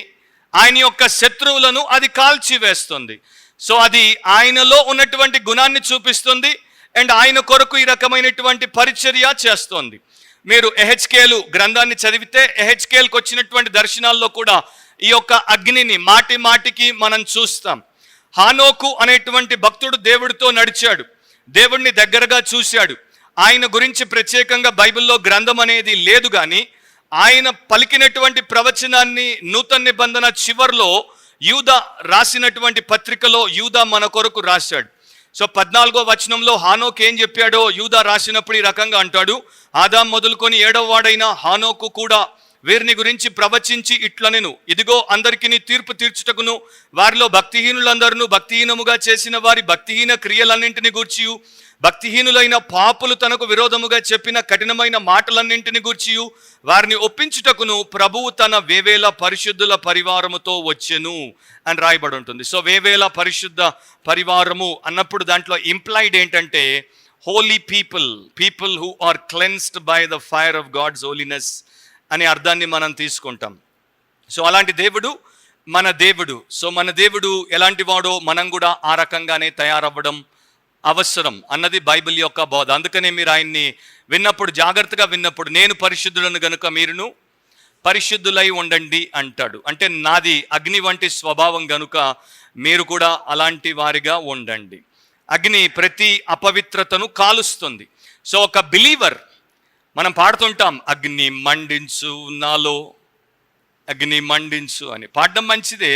ఆయన యొక్క శత్రువులను అది కాల్చి వేస్తుంది. సో అది ఆయనలో ఉన్నటువంటి గుణాన్ని చూపిస్తుంది అండ్ ఆయన కొరకు ఈ రకమైనటువంటి పరిచర్య చేస్తోంది. మీరు ఎహెచ్కేలు గ్రంథాన్ని చదివితే ఎహెచ్కేల్కి వచ్చినటువంటి దర్శనాల్లో కూడా ఈ యొక్క అగ్నిని మాటి మాటికి మనం చూస్తాం. హానోకు అనేటువంటి భక్తుడు దేవుడితో నడిచాడు. దేవుణ్ణి దగ్గరగా చూశాడు. ఆయన గురించి ప్రత్యేకంగా బైబిల్లో గ్రంథం అనేది లేదు, కానీ ఆయన పలికినటువంటి ప్రవచనాన్ని నూతన నిబంధన చివర్లో యూదా రాసినటువంటి పత్రికలో యూదా మన కొరకు రాశాడు. సో 14వ వచనంలో హానోకు ఏం చెప్పాడో యూదా రాసినప్పుడు ఈ రకంగా అంటాడు, ఆదాం మొదలుకొని 7వ వాడైన హానోకు కూడా వీరిని గురించి ప్రవచించి ఇట్లనెను, ఇదిగో అందరికీ తీర్పు తీర్చుటకును వారిలో భక్తిహీనులందరూ భక్తిహీనముగా చేసిన వారి భక్తిహీన క్రియలన్నింటిని గూర్చి, భక్తిహీనులైన పాపులు తనకు విరోధముగా చెప్పిన కఠినమైన మాటలన్నింటిని గూర్చి వారిని ఒప్పించుటకును ప్రభువు తన వేవేల పరిశుద్ధుల పరివారముతో వచ్చెను అని రాయబడి ఉంటుంది. సో వేవేల పరిశుద్ధ పరివారము అన్నప్పుడు దాంట్లో ఇంప్లైడ్ ఏంటంటే holy people who are cleansed by the fire of God's holiness అనే అర్థాన్ని మనం తీసుకుంటాం. సో అలాంటి దేవుడు మన దేవుడు. సో మన దేవుడు ఎలాంటి వాడో మనం కూడా ఆ రకంగానే తయారవ్వడం అవసరం అన్నది బైబిల్ యొక్క బోధ. అందుకనే మీరు ఆయన్ని విన్నప్పుడు, జాగ్రత్తగా విన్నప్పుడు, నేను పరిశుద్ధులను గనుక మీరును పరిశుద్ధులై ఉండండి అంటాడు. అంటే నాది అగ్ని వంటి స్వభావం గనుక మీరు కూడా అలాంటి వారిగా ఉండండి. అగ్ని ప్రతి అపవిత్రతను కాలుస్తుంది. సో ఒక బిలీవర్, మనం పాడుతుంటాం అగ్ని మండించు నాలో, అగ్ని మండించు అని పాడడం మంచిదే,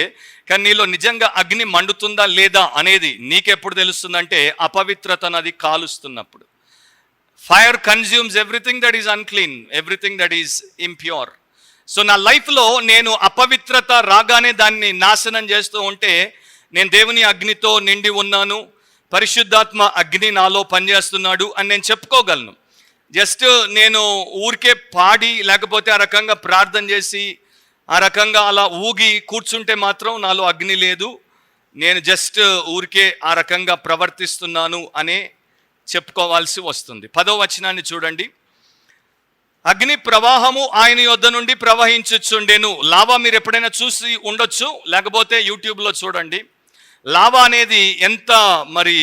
కానీ నీలో నిజంగా అగ్ని మండుతుందా లేదా అనేది నీకెప్పుడు తెలుస్తుందంటే అపవిత్రతను అది కాలుస్తున్నప్పుడు. Fire consumes everything that is unclean, everything that is impure. So నా లైఫ్లో నేను అపవిత్రత రాగానే దాన్ని నాశనం చేస్తూ ఉంటే నేను దేవుని అగ్నితో నిండి ఉన్నాను, పరిశుద్ధాత్మ అగ్ని నాలో పనిచేస్తున్నాడు అని నేను చెప్పుకోగలను. జస్ట్ నేను ఊరికే పాడి లేకపోతే ఆ రకంగా ప్రార్థన చేసి ఆ రకంగా అలా ఊగి కూర్చుంటే మాత్రం నాలో అగ్ని లేదు, నేను జస్ట్ ఊరికే ఆ రకంగా ప్రవర్తిస్తున్నాను అనే చెప్పుకోవాల్సి వస్తుంది. 10వ వచనాన్ని చూడండి. అగ్ని ప్రవాహము ఆయన యొద్ద నుండి ప్రవహించుచుండెను. లావా మీరు ఎప్పుడైనా చూసి ఉండొచ్చు, లేకపోతే యూట్యూబ్లో చూడండి. లావా అనేది ఎంత మరి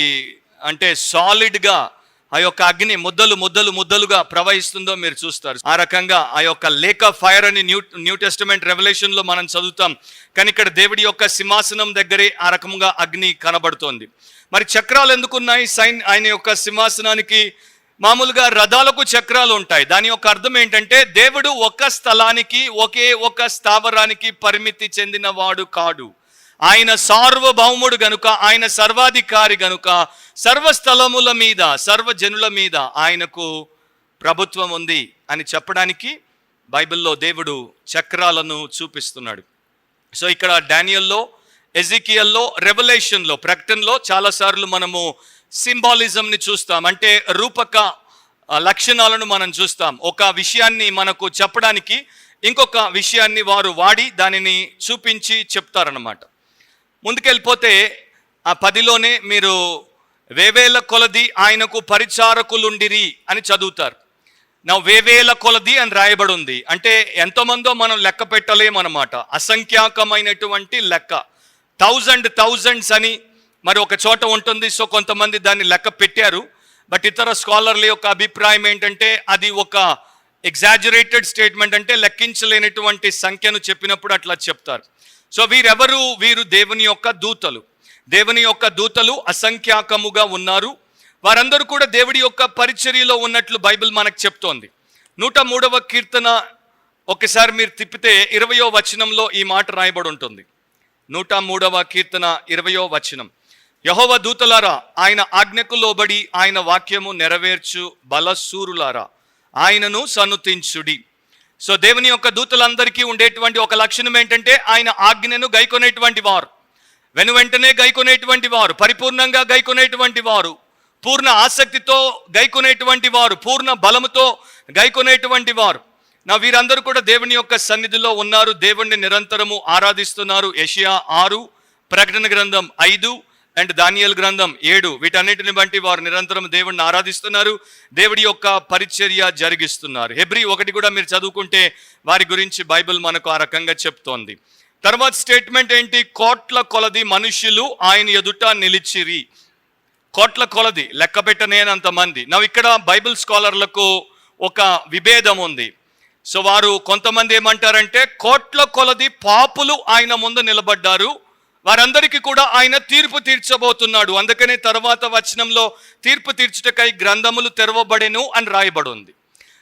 అంటే సాలిడ్గా ఆ యొక్క అగ్ని ముద్దలుగా ప్రవహిస్తుందో మీరు చూస్తారు. ఆ రకంగా ఆ యొక్క లేక్ ఆఫ్ ఫైర్ అని న్యూ టెస్టమెంట్ రెవల్యూషన్లో మనం చదువుతాం. కానీ ఇక్కడ దేవుడి యొక్క సింహాసనం దగ్గరే ఆ రకంగా అగ్ని కనబడుతోంది. మరి చక్రాలు ఎందుకున్నాయి? ఆయన యొక్క సింహాసనానికి మామూలుగా రథాలకు చక్రాలు ఉంటాయి. దాని యొక్క అర్థం ఏంటంటే దేవుడు ఒక స్థలానికి ఒకే ఒక స్థావరానికి పరిమితి చెందినవాడు కాడు. ఆయన సార్వభౌముడు గనుక, ఆయన సర్వాధికారి గనుక సర్వస్థలముల మీద సర్వజనుల మీద ఆయనకు ప్రభుత్వం ఉంది అని చెప్పడానికి బైబిల్లో దేవుడు చక్రాలను చూపిస్తున్నాడు. సో ఇక్కడ డానియల్లో, ఎజికియల్లో, రెవల్యూషన్లో, ప్రకటనలో చాలాసార్లు మనము సింబాలిజంని చూస్తాం. అంటే రూపక లక్షణాలను మనం చూస్తాం. ఒక విషయాన్ని మనకు చెప్పడానికి ఇంకొక విషయాన్ని వారు వాడి దానిని చూపించి చెప్తారన్నమాట. ముందుకెళ్ళిపోతే ఆ 10లోనే మీరు వేవేల కొలది ఆయనకు పరిచారకులుండిరి అని చదువుతారు. నా వేవేల కొలది అని రాయబడి ఉంది. అంటే ఎంతమందో మనం లెక్క పెట్టలేమన్నమాట. అసంఖ్యాకమైనటువంటి లెక్క. థౌజండ్స్ అని మరి ఒక చోట ఉంటుంది. సో కొంతమంది దాన్ని లెక్క పెట్టారు. బట్ ఇతర స్కాలర్ల యొక్క అభిప్రాయం ఏంటంటే అది ఒక ఎగ్జాజరేటెడ్ స్టేట్మెంట్, అంటే లెక్కించలేనటువంటి సంఖ్యను చెప్పినప్పుడు అట్లా చెప్తారు. సో వీరు దేవుని యొక్క దూతలు. దేవుని యొక్క దూతలు అసంఖ్యాకముగా ఉన్నారు. వారందరూ కూడా దేవుడి యొక్క పరిచర్యలో ఉన్నట్లు బైబిల్ మనకు చెప్తోంది. 103వ కీర్తన ఒకసారి మీరు తిప్పితే 20వ వచనంలో ఈ మాట రాయబడి ఉంటుంది. 103వ కీర్తన 20వ వచనం. యెహోవా దూతలారా ఆయన ఆజ్ఞకు లోబడి ఆయన వాక్యము నెరవేర్చు బలశూరులారా ఆయనను సన్నుతించుడి. సో దేవుని యొక్క దూతలందరికీ ఉండేటువంటి ఒక లక్షణం ఏంటంటే ఆయన ఆజ్ఞను గైకొనేటువంటి వారు, వెనువెంటనే గైకొనేటువంటి వారు, పరిపూర్ణంగా గైకొనేటువంటి వారు, పూర్ణ ఆసక్తితో గైకొనేటువంటి వారు, పూర్ణ బలముతో గైకొనేటువంటి వారు. వీరందరూ కూడా దేవుని యొక్క సన్నిధిలో ఉన్నారు, దేవుణ్ణి నిరంతరము ఆరాధిస్తున్నారు. యెషయా 6, ప్రకటన గ్రంథం 5 అండ్ దానియేలు గ్రంథం 7 వీటన్నిటిని బట్టి వారు నిరంతరం దేవుణ్ణి ఆరాధిస్తున్నారు, దేవుడి యొక్క పరిచర్య జరిగిస్తున్నారు. హెబ్రీ 1 కూడా మీరు చదువుకుంటే వారి గురించి బైబిల్ మనకు ఆ రకంగా చెప్తోంది. తర్వాత స్టేట్మెంట్ ఏంటి? కోట్ల కొలది మనుష్యులు ఆయన ఎదుట నిలిచిరి. కోట్ల కొలది, లెక్క పెట్టనేనంత మంది. ఇక్కడ బైబిల్ స్కాలర్లకు ఒక విభేదం ఉంది. సో వారు కొంతమంది ఏమంటారంటే కోట్ల కొలది పాపులు ఆయన ముందు నిలబడ్డారు, వారందరికీ కూడా ఆయన తీర్పు తీర్చబోతున్నాడు. అందుకనే తర్వాత వచనంలో తీర్పు తీర్చుటకై గ్రంథములు తెరవబడెను అని రాయబడి ఉంది.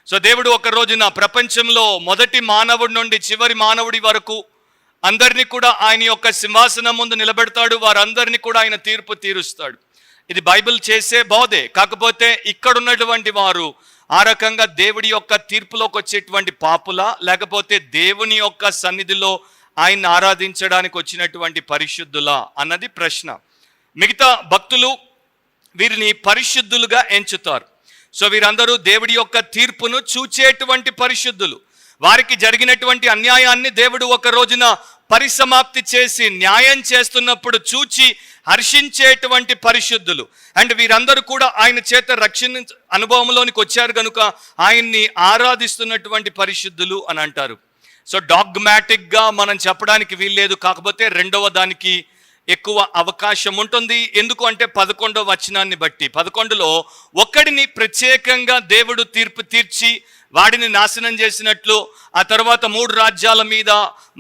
సో దేవుడు ఒక రోజున ప్రపంచంలో మొదటి మానవుడి నుండి చివరి మానవుడి వరకు అందరినీ కూడా ఆయన యొక్క సింహాసనం ముందు నిలబెడతాడు. వారందరినీ కూడా ఆయన తీర్పు తీరుస్తాడు. ఇది బైబిల్ చేసే బోధే. కాకపోతే ఇక్కడున్నటువంటి వారు ఆ రకంగా దేవుడి యొక్క తీర్పులోకి వచ్చేటువంటి పాపులా, లేకపోతే దేవుని యొక్క సన్నిధిలో ఆయన్ని ఆరాధించడానికి వచ్చినటువంటి పరిశుద్ధులా అన్నది ప్రశ్న. మిగతా భక్తులు వీరిని పరిశుద్ధులుగా ఎంచుతారు. సో వీరందరూ దేవుడి యొక్క తీర్పును చూచేటువంటి పరిశుద్ధులు. వారికి జరిగినటువంటి అన్యాయాన్ని దేవుడు ఒక రోజున పరిసమాప్తి చేసి న్యాయం చేస్తున్నప్పుడు చూచి హర్షించేటువంటి పరిశుద్ధులు. అండ్ వీరందరూ కూడా ఆయన చేత రక్షణ అనుభవంలోనికి వచ్చారు కనుక ఆయన్ని ఆరాధిస్తున్నటువంటి పరిశుద్ధులు అని అంటారు. సో డాగ్మాటిక్గా మనం చెప్పడానికి వీల్లేదు. కాకపోతే రెండవ దానికి ఎక్కువ అవకాశం ఉంటుంది. ఎందుకు అంటే 11వ వచనాన్ని బట్టి 11లో ఒక్కడిని ప్రత్యేకంగా దేవుడు తీర్పు తీర్చి వాడిని నాశనం చేసినట్లు, ఆ తర్వాత 3 రాజ్యాల మీద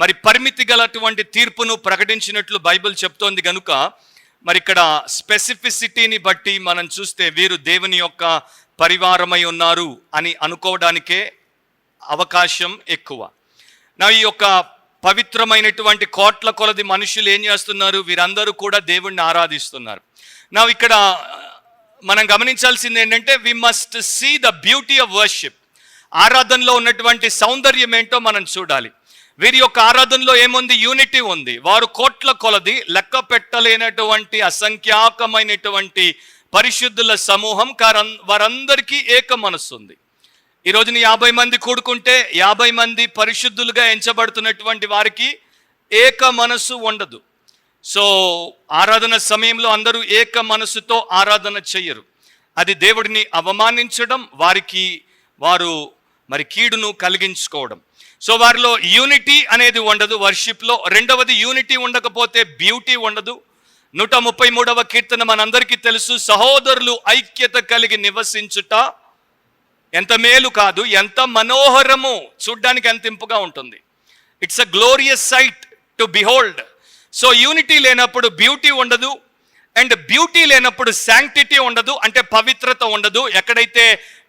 మరి పరిమితి గలటువంటి తీర్పును ప్రకటించినట్లు బైబిల్ చెప్తోంది కనుక మరి ఇక్కడ స్పెసిఫిసిటీని బట్టి మనం చూస్తే వీరు దేవుని యొక్క పరివారమై ఉన్నారు అని అనుకోవడానికే అవకాశం ఎక్కువ. నా ఈ యొక్క పవిత్రమైనటువంటి కోట్ల కొలది మనుషులు ఏం చేస్తున్నారు? వీరందరూ కూడా దేవుణ్ణి ఆరాధిస్తున్నారు. నా ఇక్కడ మనం గమనించాల్సింది ఏంటంటే we must see the beauty of worship. ఆరాధనలో ఉన్నటువంటి సౌందర్యం ఏంటో మనం చూడాలి. వీరి యొక్క ఆరాధనలో ఏముంది? యూనిటీ ఉంది. వారు కోట్ల కొలది లెక్క పెట్టలేనటువంటి అసంఖ్యాకమైనటువంటి పరిశుద్ధుల సమూహం. వారందరికీ ఏక మనస్సు ఉంది. ఈ రోజున 50 మంది కూడుకుంటే 50 మంది పరిశుద్ధులుగా ఎంచబడుతున్నటువంటి వారికి ఏక మనస్సు ఉండదు. సో ఆరాధన సమయంలో అందరూ ఏక మనస్సుతో ఆరాధన చెయ్యరు. అది దేవుడిని అవమానించడం, వారు మరి కీడును కలిగించుకోవడం. సో వారిలో యూనిటీ అనేది ఉండదు వర్షిప్లో. రెండవది, యూనిటీ ఉండకపోతే బ్యూటీ ఉండదు. 133వ కీర్తన మనందరికీ తెలుసు, సహోదరులు ఐక్యత కలిగి నివసించుట ఎంత మేలు కాదు, ఎంత మనోహరము, చూడ్డానికి ఎంత ఇంపుగా ఉంటుంది. It's a glorious sight to behold. So unity లేనప్పుడు బ్యూటీ ఉండదు, అండ్ బ్యూటీ లేనప్పుడు శాంక్టిటీ ఉండదు, అంటే పవిత్రత ఉండదు. ఎక్కడైతే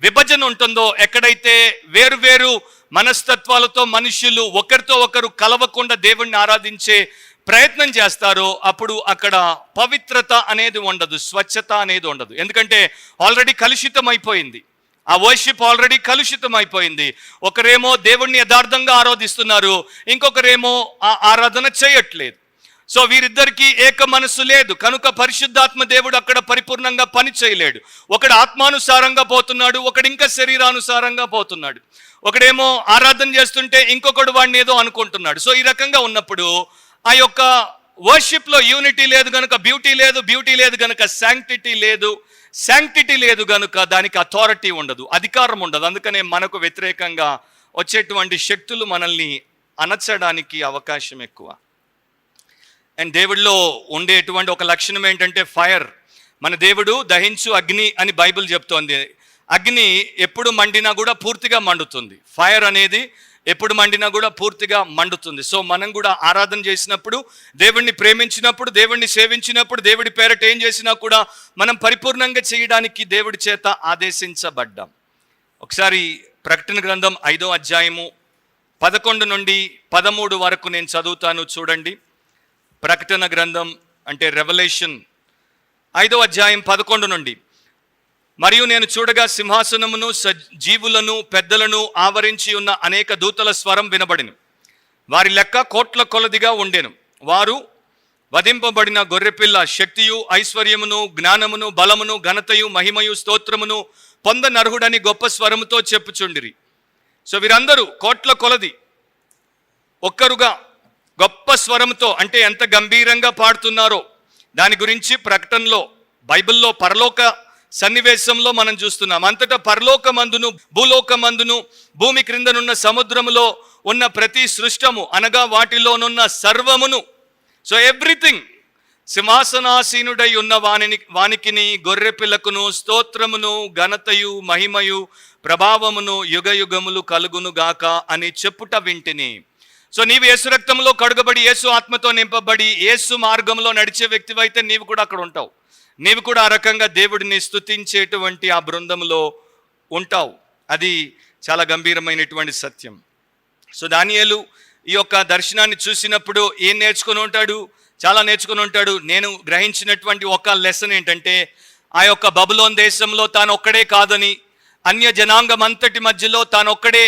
విభజన ఉంటుందో, ఎక్కడైతే వేరు మనస్తత్వాలతో మనుషులు ఒకరితో ఒకరు కలవకుండా దేవుణ్ణి ఆరాధించే ప్రయత్నం చేస్తారో అప్పుడు అక్కడ పవిత్రత అనేది ఉండదు, స్వచ్ఛత అనేది ఉండదు. ఎందుకంటే ఆల్రెడీ కలుషితం అయిపోయింది. ఆ వర్షిప్ ఆల్రెడీ కలుషితం అయిపోయింది. ఒకరేమో దేవుణ్ణి యథార్థంగా ఆరాధిస్తున్నారు, ఇంకొకరేమో ఆ ఆరాధన చేయట్లేదు. సో వీరిద్దరికీ ఏక మనస్సు లేదు కనుక పరిశుద్ధాత్మ దేవుడు అక్కడ పరిపూర్ణంగా పని చేయలేడు. ఒకడు ఆత్మానుసారంగా పోతున్నాడు, ఒకడు ఇంకా శరీరానుసారంగా పోతున్నాడు. ఒకడేమో ఆరాధన చేస్తుంటే ఇంకొకడు వాడిని ఏదో అనుకుంటున్నాడు. సో ఈ రకంగా ఉన్నప్పుడు ఆ యొక్క వర్షిప్లో యూనిటీ లేదు గనుక బ్యూటీ లేదు, బ్యూటీ లేదు గనుక శాంక్టిటీ లేదు, శాంక్టిటీ లేదు గనుక దానికి అథారిటీ ఉండదు, అధికారం ఉండదు. అందుకనే మనకు వ్యతిరేకంగా వచ్చేటువంటి శక్తులు మనల్ని అణచడానికి అవకాశం ఎక్కువ. అండ్ దేవుడిలో ఉండేటువంటి ఒక లక్షణం ఏంటంటే ఫైర్. మన దేవుడు దహించు అగ్ని అని బైబిల్ చెప్తోంది. అగ్ని ఎప్పుడు మండినా కూడా పూర్తిగా మండుతుంది. ఫైర్ అనేది ఎప్పుడు మండినా కూడా పూర్తిగా మండుతుంది. సో మనం కూడా ఆరాధన చేసినప్పుడు, దేవుణ్ణి ప్రేమించినప్పుడు, దేవుణ్ణి సేవించినప్పుడు, దేవుడి పేరట ఏం చేసినా కూడా మనం పరిపూర్ణంగా చేయడానికి దేవుడి చేత ఆదేశించబడ్డాం. ఒకసారి ప్రకటన గ్రంథం 5వ అధ్యాయము 11 నుండి 13 వరకు నేను చదువుతాను, చూడండి. ప్రకటన గ్రంథం అంటే రెవల్యూషన్ 5వ అధ్యాయం 11 నుండి. మరియు నేను చూడగా సింహాసనమును జీవులను పెద్దలను ఆవరించి ఉన్న అనేక దూతల స్వరం వినబడిను. వారి లెక్క కోట్ల కొలదిగా ఉండెను. వారు వధింపబడిన గొర్రెపిల్ల శక్తియు ఐశ్వర్యమును జ్ఞానమును బలమును ఘనతయు మహిమయు స్తోత్రమును పొందనర్హుడని గొప్ప స్వరముతో చెప్పుచుండిరి. సో వీరందరూ కోట్ల కొలది ఒక్కరుగా గొప్ప స్వరంతో, అంటే ఎంత గంభీరంగా పాడుతున్నారో దాని గురించి ప్రకటనలో బైబిల్లో పరలోక సన్నివేశంలో మనం చూస్తున్నాం. అంతటా పరలోకమందును భూలోకమందును భూమి క్రిందనున్న సముద్రములో ఉన్న ప్రతి సృష్టము అనగా వాటిలోనున్న సర్వమును, సో ఎవ్రీథింగ్, సింహాసనాసీనుడై ఉన్న వానికిని గొర్రెపిల్లకును స్తోత్రమును ఘనతయు మహిమయు ప్రభావమును యుగయుగములు కలుగును గాక అని చెప్పుట వింటిని. సో నీవు యేసు రక్తంలో కడుగబడి యేసు ఆత్మతో నింపబడి యేసు మార్గంలో నడిచే వ్యక్తివైతే నీవు కూడా అక్కడ ఉంటావు. నీవు కూడా ఆ రకంగా దేవుడిని స్తుతించేటువంటి ఆ బృందంలో ఉంటావు. అది చాలా గంభీరమైనటువంటి సత్యం. సో దానియేలు ఈ యొక్క దర్శనాన్ని చూసినప్పుడు ఏం నేర్చుకుని ఉంటాడు? చాలా నేర్చుకుని ఉంటాడు. నేను గ్రహించినటువంటి ఒక లెసన్ ఏంటంటే, ఆ యొక్క బబులోన్ దేశంలో తాను ఒక్కడే కాదని, అన్య జనాంగం అంతటి మధ్యలో తాను ఒక్కడే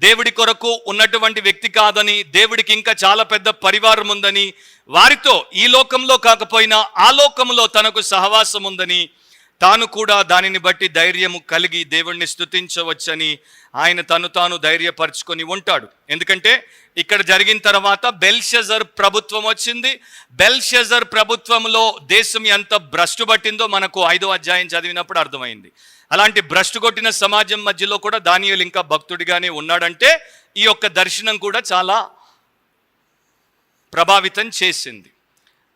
దేవుడి కొరకు ఉన్నటువంటి వ్యక్తి కాదని, దేవుడికి ఇంకా చాలా పెద్ద పరివారం ఉందని, వారితో ఈ లోకంలో కాకపోయినా ఆ లోకంలో తనకు సహవాసం ఉందని, తాను కూడా దానిని బట్టి ధైర్యము కలిగి దేవుణ్ణి స్తుతించవచ్చని ఆయన తాను ధైర్యపరచుకొని ఉంటాడు. ఎందుకంటే ఇక్కడ జరిగిన తర్వాత బెల్షజర్ ప్రభుత్వం వచ్చింది. బెల్షజర్ ప్రభుత్వంలో దేశం ఎంత భ్రష్టు పట్టిందో మనకు 5వ అధ్యాయం చదివినప్పుడు అర్థమైంది. అలాంటి భ్రష్టు కొట్టిన సమాజం మధ్యలో కూడా దానియేలు ఇంకా భక్తుడిగానే ఉన్నాడంటే ఈ యొక్క దర్శనం కూడా చాలా ప్రభావితం చేసింది.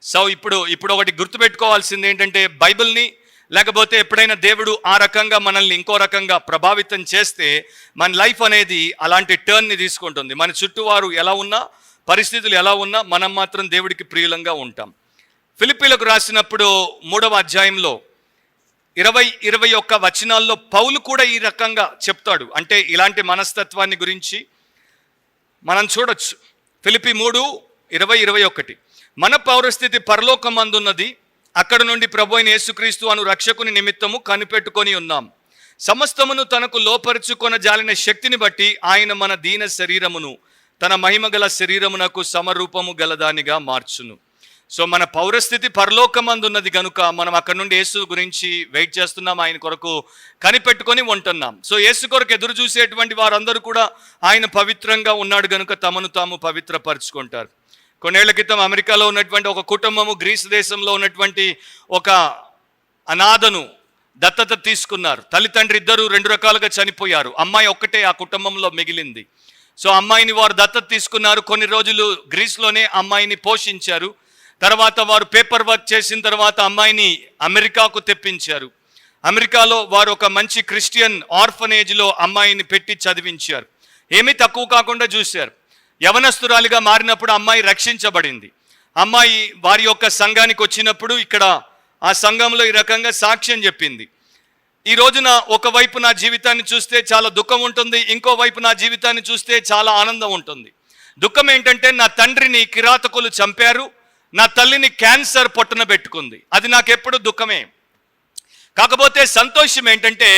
సో ఇప్పుడు ఒకటి గుర్తుపెట్టుకోవాల్సింది ఏంటంటే, బైబిల్ని లేకపోతే ఎప్పుడైనా దేవుడు ఆ రకంగా మనల్ని ఇంకో రకంగా ప్రభావితం చేస్తే మన లైఫ్ అనేది అలాంటి టర్న్ని తీసుకుంటుంది. మన చుట్టూ వారు ఎలా ఉన్నా, పరిస్థితులు ఎలా ఉన్నా, మనం మాత్రం దేవుడికి ప్రియులంగా ఉంటాం. ఫిలిప్పీలకు రాసినప్పుడు 3వ అధ్యాయంలో 20-21 వచనాల్లో పౌలు కూడా ఈ రకంగా చెప్తాడు. అంటే ఇలాంటి మనస్తత్వాన్ని గురించి మనం చూడొచ్చు. ఫిలిప్పీ 3:20-21 మన పౌరస్థితి పరలోకమందున్నది, అక్కడ నుండి ప్రభు అయిన యేసుక్రీస్తు అను రక్షకుని నిమిత్తము కనిపెట్టుకొని ఉన్నాం. సమస్తమును తనకు లోపరుచుకొన జాలిన శక్తిని బట్టి ఆయన మన దీన శరీరమును తన మహిమగల శరీరమునకు సమరూపము గలదానిగా మార్చును. సో మన పౌరస్థితి పరలోకమందున్నది కనుక మనం అక్కడ నుండి యేసు గురించి వెయిట్ చేస్తున్నాం, ఆయన కొరకు కనిపెట్టుకొని ఉంటున్నాం. సో యేసు కొరకు ఎదురు చూసేటువంటి వారందరూ కూడా ఆయన పవిత్రంగా ఉన్నాడు కనుక తమను తాము పవిత్రపరుచుకుంటారు. కొన్నేళ్ల క్రితం అమెరికాలో ఉన్నటువంటి ఒక కుటుంబము గ్రీస్ దేశంలో ఉన్నటువంటి ఒక అనాథను దత్తత తీసుకున్నారు. తల్లిదండ్రి ఇద్దరు 2 రకాలుగా చనిపోయారు. అమ్మాయి ఒక్కటే ఆ కుటుంబంలో మిగిలింది. సో అమ్మాయిని వారు దత్తత తీసుకున్నారు. కొన్ని రోజులు గ్రీస్లోనే అమ్మాయిని పోషించారు. తర్వాత వారు పేపర్ వర్క్ చేసిన తర్వాత అమ్మాయిని అమెరికాకు తెప్పించారు. అమెరికాలో వారు ఒక మంచి క్రిస్టియన్ ఆర్ఫనేజ్లో అమ్మాయిని పెట్టి చదివించారు. ఏమీ తక్కువ కాకుండా చూశారు. యవనస్తురాలిగా మారినప్పుడు అమ్మాయి రక్షించబడింది. అమ్మాయి వారి యొక్క సంఘానికి వచ్చినప్పుడు ఇక్కడ ఆ సంఘంలో ఈ రకంగా సాక్ష్యం చెప్పింది. ఈ రోజున ఒకవైపు నా జీవితాన్ని చూస్తే చాలా దుఃఖం ఉంటుంది, ఇంకోవైపు నా జీవితాన్ని చూస్తే చాలా ఆనందం ఉంటుంది. దుఃఖం ఏంటంటే నా తండ్రిని కిరాతకులు చంపారు, నా తల్లిని క్యాన్సర్ పొట్టన పెట్టుకుంది. అది నాకెప్పుడు దుఃఖమే. కాకపోతే సంతోషం ఏంటంటే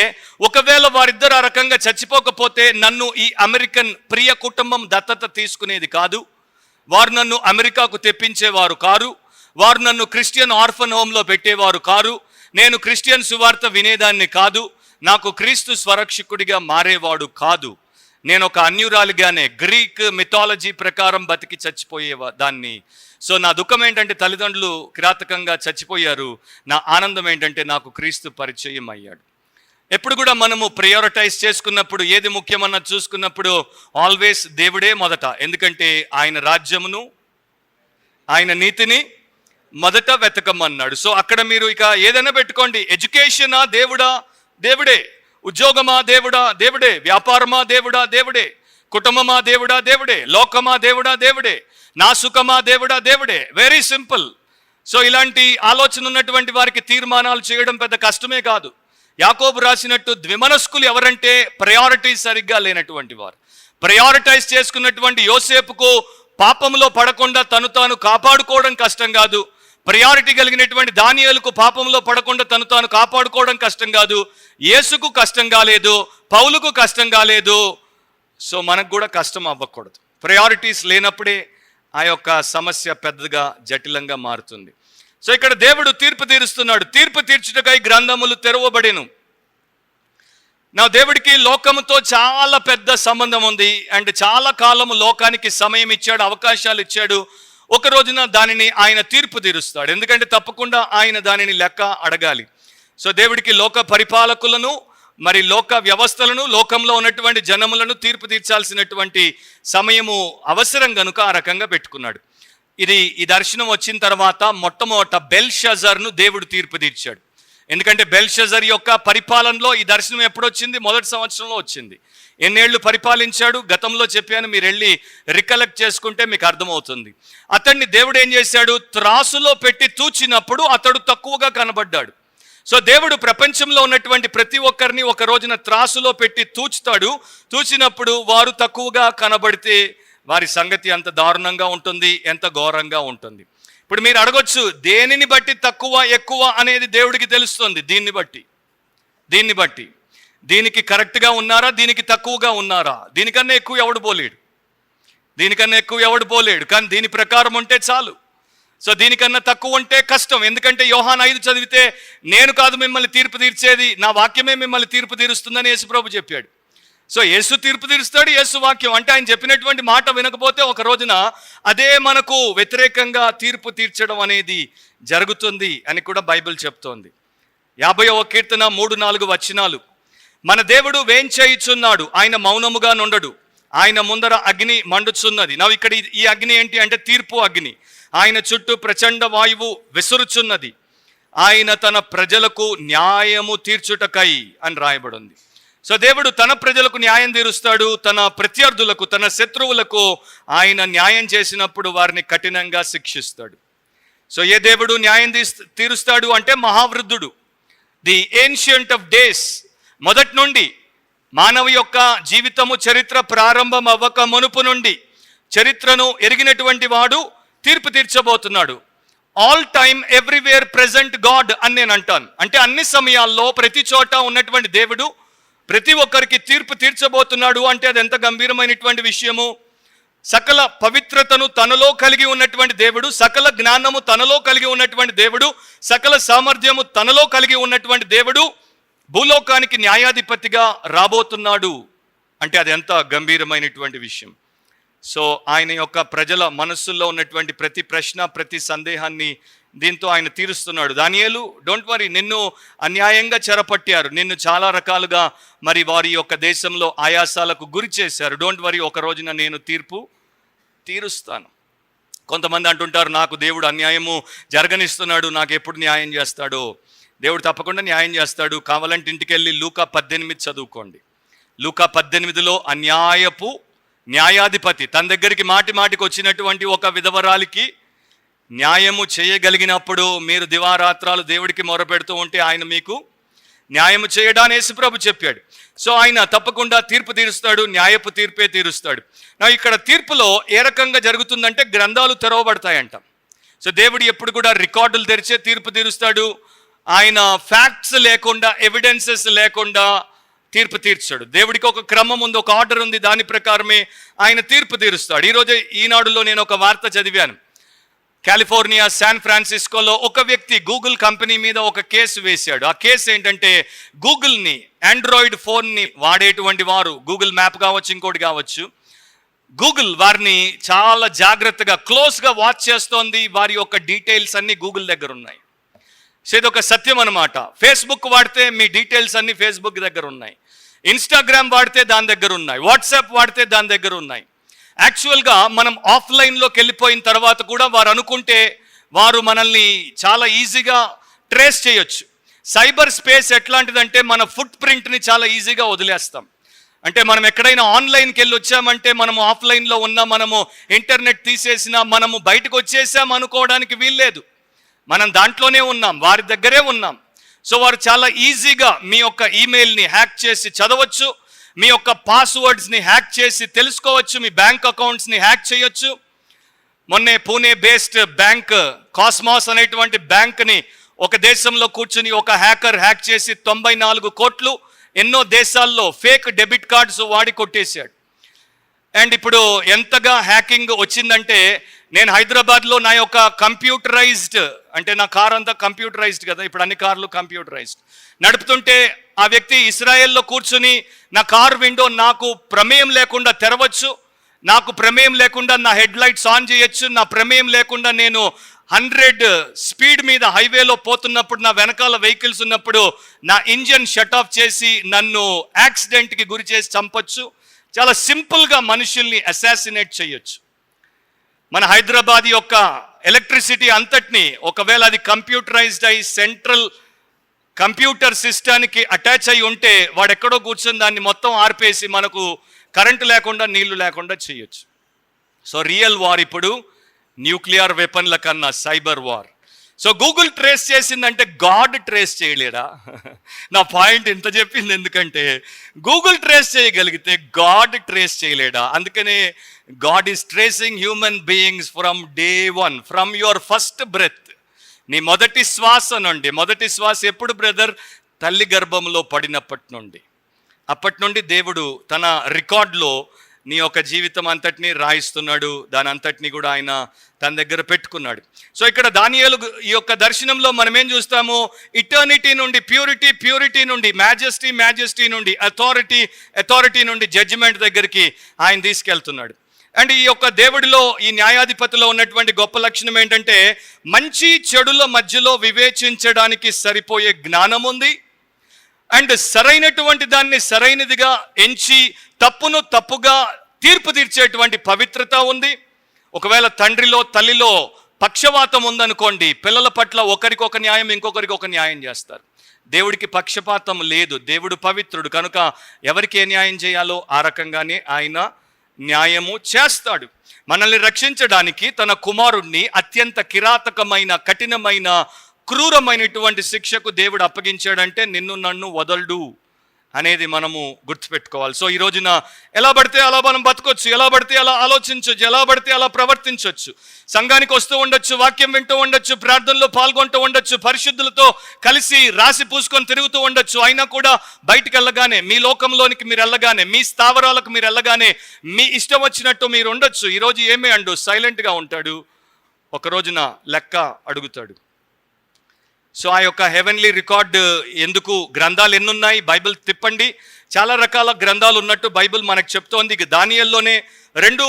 ఒకవేళ వారిద్దరు ఆ రకంగా చచ్చిపోకపోతే నన్ను ఈ అమెరికన్ ప్రియ కుటుంబం దత్తత తీసుకునేది కాదు, వారు నన్ను అమెరికాకు తెప్పించేవారు కారు, వారు నన్ను క్రిస్టియన్ ఆర్ఫన్ హోమ్లో పెట్టేవారు కారు, నేను క్రిస్టియన్ సువార్త వినేదాన్ని కాదు, నాకు క్రీస్తు స్వరక్షకుడిగా మారేవాడు కాదు. నేను ఒక అన్యురాలిగానే గ్రీక్ మిథాలజీ ప్రకారం బతికి చచ్చిపోయేవా దాన్ని. సో నా దుఃఖం ఏంటంటే తల్లిదండ్రులు కిరాతకంగా చచ్చిపోయారు. నా ఆనందం ఏంటంటే నాకు క్రీస్తు పరిచయం అయ్యాడు. ఎప్పుడు కూడా మనము ప్రయారిటైజ్ చేసుకున్నప్పుడు, ఏది ముఖ్యమన్నది చూసుకున్నప్పుడు ఆల్వేస్ దేవుడే మొదట. ఎందుకంటే ఆయన రాజ్యమును ఆయన నీతిని మొదట వెతకమన్నాడు. సో అక్కడ మీరు ఇక ఏదైనా పెట్టుకోండి, ఎడ్యుకేషనా దేవుడా, దేవుడే. ఉద్యోగమా దేవుడా, దేవుడే. వ్యాపారమా దేవుడా, దేవుడే. కుటుంబమా దేవుడా, దేవుడే. లోకమా దేవుడా, దేవుడే. నా సుఖమా దేవుడా, దేవుడే. Very simple. సో ఇలాంటి ఆలోచన ఉన్నటువంటి వారికి తీర్మానాలు చేయడం పెద్ద కష్టమే కాదు. యాకోబు రాసినట్టు ద్విమనస్కులు ఎవరంటే ప్రయారిటీస్ సరిగ్గా లేనటువంటి వారు. ప్రయారిటైజ్ చేసుకున్నటువంటి యోసేపుకు పాపంలో పడకుండా తాను కాపాడుకోవడం కష్టం కాదు. ప్రయారిటీ కలిగినటువంటి దానియేలుకు పాపంలో పడకుండా తాను కాపాడుకోవడం కష్టం కాదు. యేసుకు కష్టం కాలేదు, పౌలుకు కష్టం కాలేదు. సో మనకు కూడా కష్టం అవ్వకూడదు. ప్రయారిటీస్ లేనప్పుడే ఆ యొక్క సమస్య పెద్దగా జటిలంగా మారుతుంది. సో ఇక్కడ దేవుడు తీర్పు తీరుస్తున్నాడు. తీర్పు తీర్చుటకై గ్రంథములు తెరవబడెను. నా దేవుడికి లోకముతో చాలా పెద్ద సంబంధం ఉంది. అండ్ చాలా కాలము లోకానికి సమయం ఇచ్చాడు, అవకాశాలు ఇచ్చాడు. ఒక రోజున దానిని ఆయన తీర్పు తీరుస్తాడు. ఎందుకంటే తప్పకుండా ఆయన దానిని లెక్క అడగాలి. సో దేవుడికి లోక పరిపాలకులను, మరి లోక వ్యవస్థలను, లోకంలో ఉన్నటువంటి జనములను తీర్పు తీర్చాల్సినటువంటి సమయము అవసరం కనుక ఆ రకంగా పెట్టుకున్నాడు. ఈ దర్శనం వచ్చిన తర్వాత మొట్టమొదట బెల్షజర్ను దేవుడు తీర్పు తీర్చాడు. ఎందుకంటే బెల్షజర్ యొక్క పరిపాలనలో ఈ దర్శనం ఎప్పుడొచ్చింది? మొదటి సంవత్సరంలో వచ్చింది. ఎన్నేళ్లు పరిపాలించాడు గతంలో చెప్పాను, మీరు వెళ్ళి రికలెక్ట్ చేసుకుంటే మీకు అర్థమవుతుంది. అతన్ని దేవుడు ఏం చేశాడు? త్రాసులో పెట్టి తూచినప్పుడు అతడు తక్కువగా కనబడ్డాడు. సో దేవుడు ప్రపంచంలో ఉన్నటువంటి ప్రతి ఒక్కరిని ఒక రోజున త్రాసులో పెట్టి తూచుతాడు. తూచినప్పుడు వారు తక్కువగా కనబడితే వారి సంగతి ఎంత దారుణంగా ఉంటుంది, ఎంత ఘోరంగా ఉంటుంది. ఇప్పుడు మీరు అడగొచ్చు, దేనిని బట్టి తక్కువ ఎక్కువ అనేది దేవుడికి తెలుస్తుంది. దీన్ని బట్టి దీనికి కరెక్ట్గా ఉన్నారా, దీనికి తక్కువగా ఉన్నారా? దీనికన్నా ఎక్కువ ఎవడు పోలేడు, కానీ దీని ప్రకారం ఉంటే చాలు. సో దీనికన్నా తక్కువ ఉంటే కష్టం. ఎందుకంటే యోహాను 5 చదివితే, నేను కాదు మిమ్మల్ని తీర్పు తీర్చేది, నా వాక్యమే మిమ్మల్ని తీర్పు తీరుస్తుందని యేసుప్రభు చెప్పాడు. సో యేసు తీర్పు తీరుస్తాడు, యేసు వాక్యం. అంటే ఆయన చెప్పినటువంటి మాట వినకపోతే ఒక రోజున అదే మనకు వ్యతిరేకంగా తీర్పు తీర్చడం అనేది జరుగుతుంది అని కూడా బైబిల్ చెప్తోంది. 50వ కీర్తన 3-4 వచనాలు. మన దేవుడు వేంచేయుచున్నాడు, ఆయన మౌనముగా నుండడు, ఆయన ముందర అగ్ని మండుచున్నది. ఇక్కడ ఈ అగ్ని ఏంటి అంటే తీర్పు అగ్ని. ఆయన చుట్టూ ప్రచండ వాయువు విసురుచున్నది, ఆయన తన ప్రజలకు న్యాయము తీర్చుటకై అని రాయబడింది. సో దేవుడు తన ప్రజలకు న్యాయం తీరుస్తాడు, తన ప్రత్యర్థులకు, తన శత్రువులకు ఆయన న్యాయం చేసినప్పుడు వారిని కఠినంగా శిక్షిస్తాడు. సో ఏ దేవుడు న్యాయం తీరుస్తాడు అంటే మహావృద్ధుడు, ది ఏన్షియంట్ ఆఫ్ డేస్. మొదటి నుండి మానవ యొక్క జీవితము చరిత్ర ప్రారంభం అవ్వక మునుపు నుండి చరిత్రను ఎరిగినటువంటి వాడు తీర్పు తీర్చబోతున్నాడు. All time everywhere present God అని నేను అంటాను. అంటే అన్ని సమయాల్లో ప్రతి చోట ఉన్నటువంటి దేవుడు ప్రతి ఒక్కరికి తీర్పు తీర్చబోతున్నాడు. అంటే అది ఎంత గంభీరమైనటువంటి విషయము. సకల పవిత్రతను తనలో కలిగి ఉన్నటువంటి దేవుడు, సకల జ్ఞానము తనలో కలిగి ఉన్నటువంటి దేవుడు, సకల సామర్థ్యము తనలో కలిగి ఉన్నటువంటి దేవుడు భూలోకానికి న్యాయాధిపతిగా రాబోతున్నాడు. అంటే అది ఎంత గంభీరమైనటువంటి విషయం. సో ఆయన యొక్క ప్రజల మనస్సుల్లో ఉన్నటువంటి ప్రతి ప్రశ్న, ప్రతి సందేహాన్ని దీంతో ఆయన తీరుస్తున్నాడు. దానియేలు, డోంట్ వరీ, నిన్ను అన్యాయంగా చెరపట్టారు, నిన్ను చాలా రకాలుగా మరి వారి యొక్క దేశంలో ఆయాసాలకు గురి చేశారు. డోంట్ వరీ, ఒక రోజున నేను తీర్పు తీరుస్తాను. కొంతమంది అంటుంటారు, నాకు దేవుడు అన్యాయము జరగనిస్తున్నాడు, నాకు ఎప్పుడు న్యాయం చేస్తాడో. దేవుడు తప్పకుండా న్యాయం చేస్తాడు. కావాలంటే ఇంటికి వెళ్ళి లూకా 18 చదువుకోండి. లూకా 18లో అన్యాయపు న్యాయాధిపతి తన దగ్గరికి మాటికి వచ్చినటువంటి ఒక విధవరాలికి న్యాయము చేయగలిగినప్పుడు మీరు దివారాత్రాలు దేవుడికి మొరపెడుతూ ఉంటే ఆయన మీకు న్యాయము చేయడాన్ని యేసుప్రభు చెప్పాడు. సో ఆయన తప్పకుండా తీర్పు తీరుస్తాడు, న్యాయపు తీర్పే తీరుస్తాడు. ఇక్కడ తీర్పులో ఏ రకంగా జరుగుతుందంటే గ్రంథాలు తెరవబడతాయంట. సో దేవుడు ఎప్పుడు కూడా రికార్డులు తెరిచే తీర్పు తీరుస్తాడు. ఆయన ఫ్యాక్ట్స్ లేకుండా, ఎవిడెన్సెస్ లేకుండా తీర్పు తీర్చాడు. దేవుడికి ఒక క్రమం ఉంది, ఒక ఆర్డర్ ఉంది, దాని ప్రకారమే ఆయన తీర్పు తీరుస్తాడు. ఈరోజు ఈనాడులో నేను ఒక వార్త చదివాను. కాలిఫోర్నియా శాన్ ఫ్రాన్సిస్కోలో ఒక వ్యక్తి గూగుల్ కంపెనీ మీద ఒక కేసు వేశాడు. ఆ కేసు ఏంటంటే, గూగుల్ని, ఆండ్రాయిడ్ ఫోన్ని వాడేటువంటి వారు, గూగుల్ మ్యాప్ కావచ్చు, ఇంకోటి కావచ్చు, గూగుల్ వారిని చాలా జాగ్రత్తగా క్లోజ్గా వాచ్ చేస్తోంది. వారి యొక్క డీటెయిల్స్ అన్ని గూగుల్ దగ్గర ఉన్నాయి. సో ఇది ఒక సత్యం అన్నమాట. ఫేస్బుక్ వాడితే మీ డీటెయిల్స్ అన్ని ఫేస్బుక్ దగ్గర ఉన్నాయి, ఇన్స్టాగ్రామ్ వాడితే దాని దగ్గర ఉన్నాయి, వాట్సాప్ వాడితే దాని దగ్గర ఉన్నాయి. యాక్చువల్గా మనం ఆఫ్లైన్లోకి వెళ్ళిపోయిన తర్వాత కూడా వారు అనుకుంటే వారు మనల్ని చాలా ఈజీగా ట్రేస్ చేయొచ్చు. సైబర్ స్పేస్ ఎట్లాంటిదంటే మన ఫుట్ ప్రింట్ని చాలా ఈజీగా వదిలేస్తాం. అంటే మనం ఎక్కడైనా ఆన్లైన్కి వెళ్ళి వచ్చామంటే మనము ఆఫ్లైన్లో ఉన్నా, మనము ఇంటర్నెట్ తీసేసినా, మనము బయటకు వచ్చేసాం అనుకోవడానికి వీల్లేదు. మనం దాంట్లోనే ఉన్నాం, వారి దగ్గరే ఉన్నాం. సో వారు చాలా ఈజీగా మీ యొక్క ఈమెయిల్ని హ్యాక్ చేసి చదవచ్చు, మీ యొక్క పాస్వర్డ్స్ని హ్యాక్ చేసి తెలుసుకోవచ్చు, మీ బ్యాంక్ అకౌంట్స్ని హ్యాక్ చేయొచ్చు. మొన్నే పూణే బేస్డ్ బ్యాంక్ కాస్మాస్ అనేటువంటి బ్యాంక్ని ఒక దేశంలో కూర్చుని ఒక హ్యాకర్ హ్యాక్ చేసి 94 కోట్లు ఎన్నో దేశాల్లో ఫేక్ డెబిట్ కార్డ్స్ వాడి కొట్టేశాడు. అండ్ ఇప్పుడు ఎంతగా హ్యాకింగ్ వచ్చిందంటే, నేను హైదరాబాద్లో నా యొక్క కంప్యూటరైజ్డ్, అంటే నా కార్ అంతా కంప్యూటరైజ్డ్ కదా, ఇప్పుడు అన్ని కార్లు కంప్యూటరైజ్డ్, నడుపుతుంటే ఆ వ్యక్తి ఇస్రాయెల్లో కూర్చుని నా కార్ విండో నాకు ప్రమేయం లేకుండా తెరవచ్చు, నాకు ప్రమేయం లేకుండా నా హెడ్ లైట్స్ ఆన్ చేయొచ్చు, నా ప్రమేయం లేకుండా నేను 100 స్పీడ్ మీద హైవేలో పోతున్నప్పుడు, నా వెనకాల వెహికల్స్ ఉన్నప్పుడు నా ఇంజన్ షట్ ఆఫ్ చేసి నన్ను యాక్సిడెంట్కి గురి చేసి చంపొచ్చు. చాలా సింపుల్గా మనుషుల్ని అసాసినేట్ చేయొచ్చు. మన హైదరాబాద్ యొక్క ఎలక్ట్రిసిటీ అంతటిని ఒకవేళ అది కంప్యూటరైజ్డ్ అయి సెంట్రల్ కంప్యూటర్ సిస్టానికి అటాచ్ అయి ఉంటే వాడు ఎక్కడో కూర్చొని దాన్ని మొత్తం ఆర్పేసి మనకు కరెంటు లేకుండా నీళ్లు లేకుండా చేయొచ్చు. సో రియల్ వార్ ఇప్పుడు న్యూక్లియర్ వెపన్ల కన్నా cyber war. So Google trace చేసిందంటే గాడ్ ట్రేస్ చేయలేడా? నా పాయింట్ ఇంత చెప్పింది ఎందుకంటే గూగుల్ ట్రేస్ చేయగలిగితే గాడ్ ట్రేస్ చేయలేడా? అందుకనే God is tracing human beings from day one, from your first breath. నీ మొదటి శ్వాస నుండి. మొదటి శ్వాస ఎప్పుడు బ్రదర్? తల్లి గర్భంలో పడినప్పటి నుండి. అప్పటి నుండి దేవుడు తన రికార్డులో నీ యొక్క జీవితం అంతటిని రాయిస్తున్నాడు. దాని అంతటిని కూడా ఆయన తన దగ్గర పెట్టుకున్నాడు. సో ఇక్కడ దానియేలు ఈ యొక్క దర్శనంలో మనం ఏం చూస్తాము? ఇటర్నిటీ నుండి ప్యూరిటీ, ప్యూరిటీ నుండి మ్యాజెస్టీ, మ్యాజెస్టీ నుండి అథారిటీ, అథారిటీ నుండి జడ్జిమెంట్ దగ్గరికి ఆయన తీసుకెళ్తున్నాడు. అండ్ ఈ యొక్క దేవుడిలో, ఈ న్యాయాధిపతిలో ఉన్నటువంటి గొప్ప లక్షణం ఏంటంటే మంచి చెడుల మధ్యలో వివేచించడానికి సరిపోయే జ్ఞానం ఉంది. అండ్ సరైనటువంటి దాన్ని సరైనదిగా ఎంచి తప్పును తప్పుగా తీర్పు తీర్చేటువంటి పవిత్రత ఉంది. ఒకవేళ తండ్రిలో తల్లిలో పక్షపాతం ఉందనుకోండి, పిల్లల పట్ల ఒకరికి ఒక న్యాయం, ఇంకొకరికి ఒక న్యాయం చేస్తారు. దేవుడికి పక్షపాతం లేదు. దేవుడు పవిత్రుడు కనుక ఎవరికి ఏ న్యాయం చేయాలో ఆ రకంగానే ఆయన న్యాయము చేస్తాడు. మనల్ని రక్షించడానికి తన కుమారుణ్ణి అత్యంత కిరాతకమైన, కఠినమైన, క్రూరమైనటువంటి శిక్షకు దేవుడు అప్పగించాడంటే నిన్ను నన్ను వదలడు అనేది మనము గుర్తుపెట్టుకోవాలి. సో ఈ రోజున ఎలా పడితే అలా మనం బతకొచ్చు, ఎలా పడితే అలా ఆలోచించవచ్చు, ఎలా పడితే అలా ప్రవర్తించవచ్చు. సంఘానికి వస్తూ ఉండొచ్చు, వాక్యం వింటూ ఉండొచ్చు, ప్రార్థనలో పాల్గొంటూ ఉండొచ్చు, పరిశుద్ధులతో కలిసి రాసి పూసుకొని తిరుగుతూ ఉండొచ్చు. అయినా కూడా బయటికి వెళ్ళగానే, మీ లోకంలోనికి మీరు వెళ్ళగానే, మీ స్థావరాలకు మీరు వెళ్ళగానే మీ ఇష్టం వచ్చినట్టు మీరు ఉండొచ్చు. ఈరోజు ఏమీ అండు, సైలెంట్గా ఉంటాడు. ఒక రోజున లెక్క అడుగుతాడు. సో ఆ యొక్క హెవెన్లీ రికార్డ్ ఎందుకు? గ్రంథాలు ఎన్నున్నాయి? బైబిల్ తిప్పండి, చాలా రకాల గ్రంథాలు ఉన్నట్టు బైబిల్ మనకు చెప్తోంది. దానియేలులోనే 2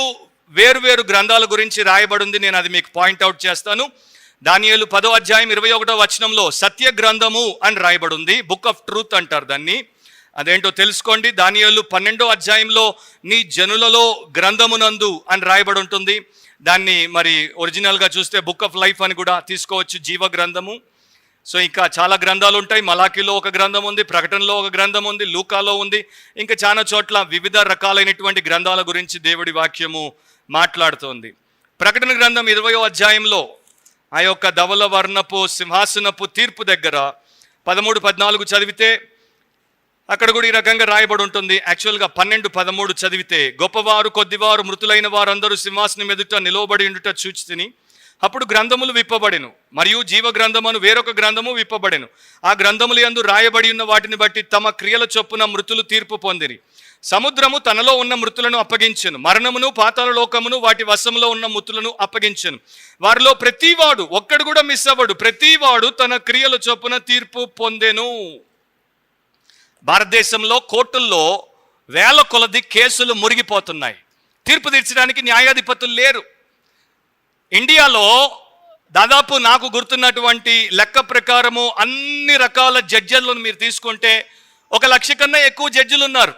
వేరు గ్రంథాల గురించి రాయబడింది. నేను అది మీకు పాయింట్అవుట్ చేస్తాను. దానియేలు 10వ అధ్యాయం 21వ వచనంలో సత్య గ్రంథము అని రాయబడింది. బుక్ ఆఫ్ ట్రూత్ అంటారు దాన్ని. అదేంటో తెలుసుకోండి. దానియేలు 12వ అధ్యాయంలో నీ జనులలో గ్రంథమునందు అని రాయబడి ఉంటుంది. దాన్ని మరి ఒరిజినల్గా చూస్తే బుక్ ఆఫ్ లైఫ్ అని కూడా తీసుకోవచ్చు, జీవ గ్రంథము. సో ఇంకా చాలా గ్రంథాలు ఉంటాయి. మలాకీలో ఒక గ్రంథం ఉంది, ప్రకటనలో ఒక గ్రంథం ఉంది, లూకాలో ఉంది, ఇంకా చాలా చోట్ల వివిధ రకాలైనటువంటి గ్రంథాల గురించి దేవుడి వాక్యము మాట్లాడుతోంది. ప్రకటన గ్రంథం 20వ అధ్యాయంలో ఆ యొక్క ధవల వర్ణపు సింహాసనపు తీర్పు దగ్గర 13-14 చదివితే అక్కడ కూడా ఈ రకంగా రాయబడి ఉంటుంది. యాక్చువల్గా 12-13 చదివితే గొప్పవారు కొద్దివారు మృతులైన వారందరూ సింహాసనం ఎదుట నిలవబడి ఉండుట చూచితిని. అప్పుడు గ్రంథములు విప్పబడెను, మరియు జీవ గ్రంథమును వేరొక గ్రంథము విప్పబడెను. ఆ గ్రంథములు యందు రాయబడి ఉన్న వాటిని బట్టి తమ క్రియల చొప్పున మృతులు తీర్పు పొందిరి. సముద్రము తనలో ఉన్న మృతులను అప్పగించెను, మరణమును పాతాళ లోకమును వాటి వశములో ఉన్న మృతులను అప్పగించెను. వారిలో ప్రతివాడు, ఒక్కడు కూడా మిస్ అవ్వడు, ప్రతివాడు తన క్రియల చొప్పున తీర్పు పొందెను. భారతదేశంలో కోర్టుల్లో వేల కొలది కేసులు మురిగిపోతున్నాయి. తీర్పు తీర్చడానికి న్యాయాధిపతులు లేరు. ఇండియాలో దాదాపు నాకు గుర్తున్నటువంటి లెక్క ప్రకారము అన్ని రకాల జడ్జిలను మీరు తీసుకుంటే 1,00,000 కన్నా ఎక్కువ జడ్జిలు ఉన్నారు.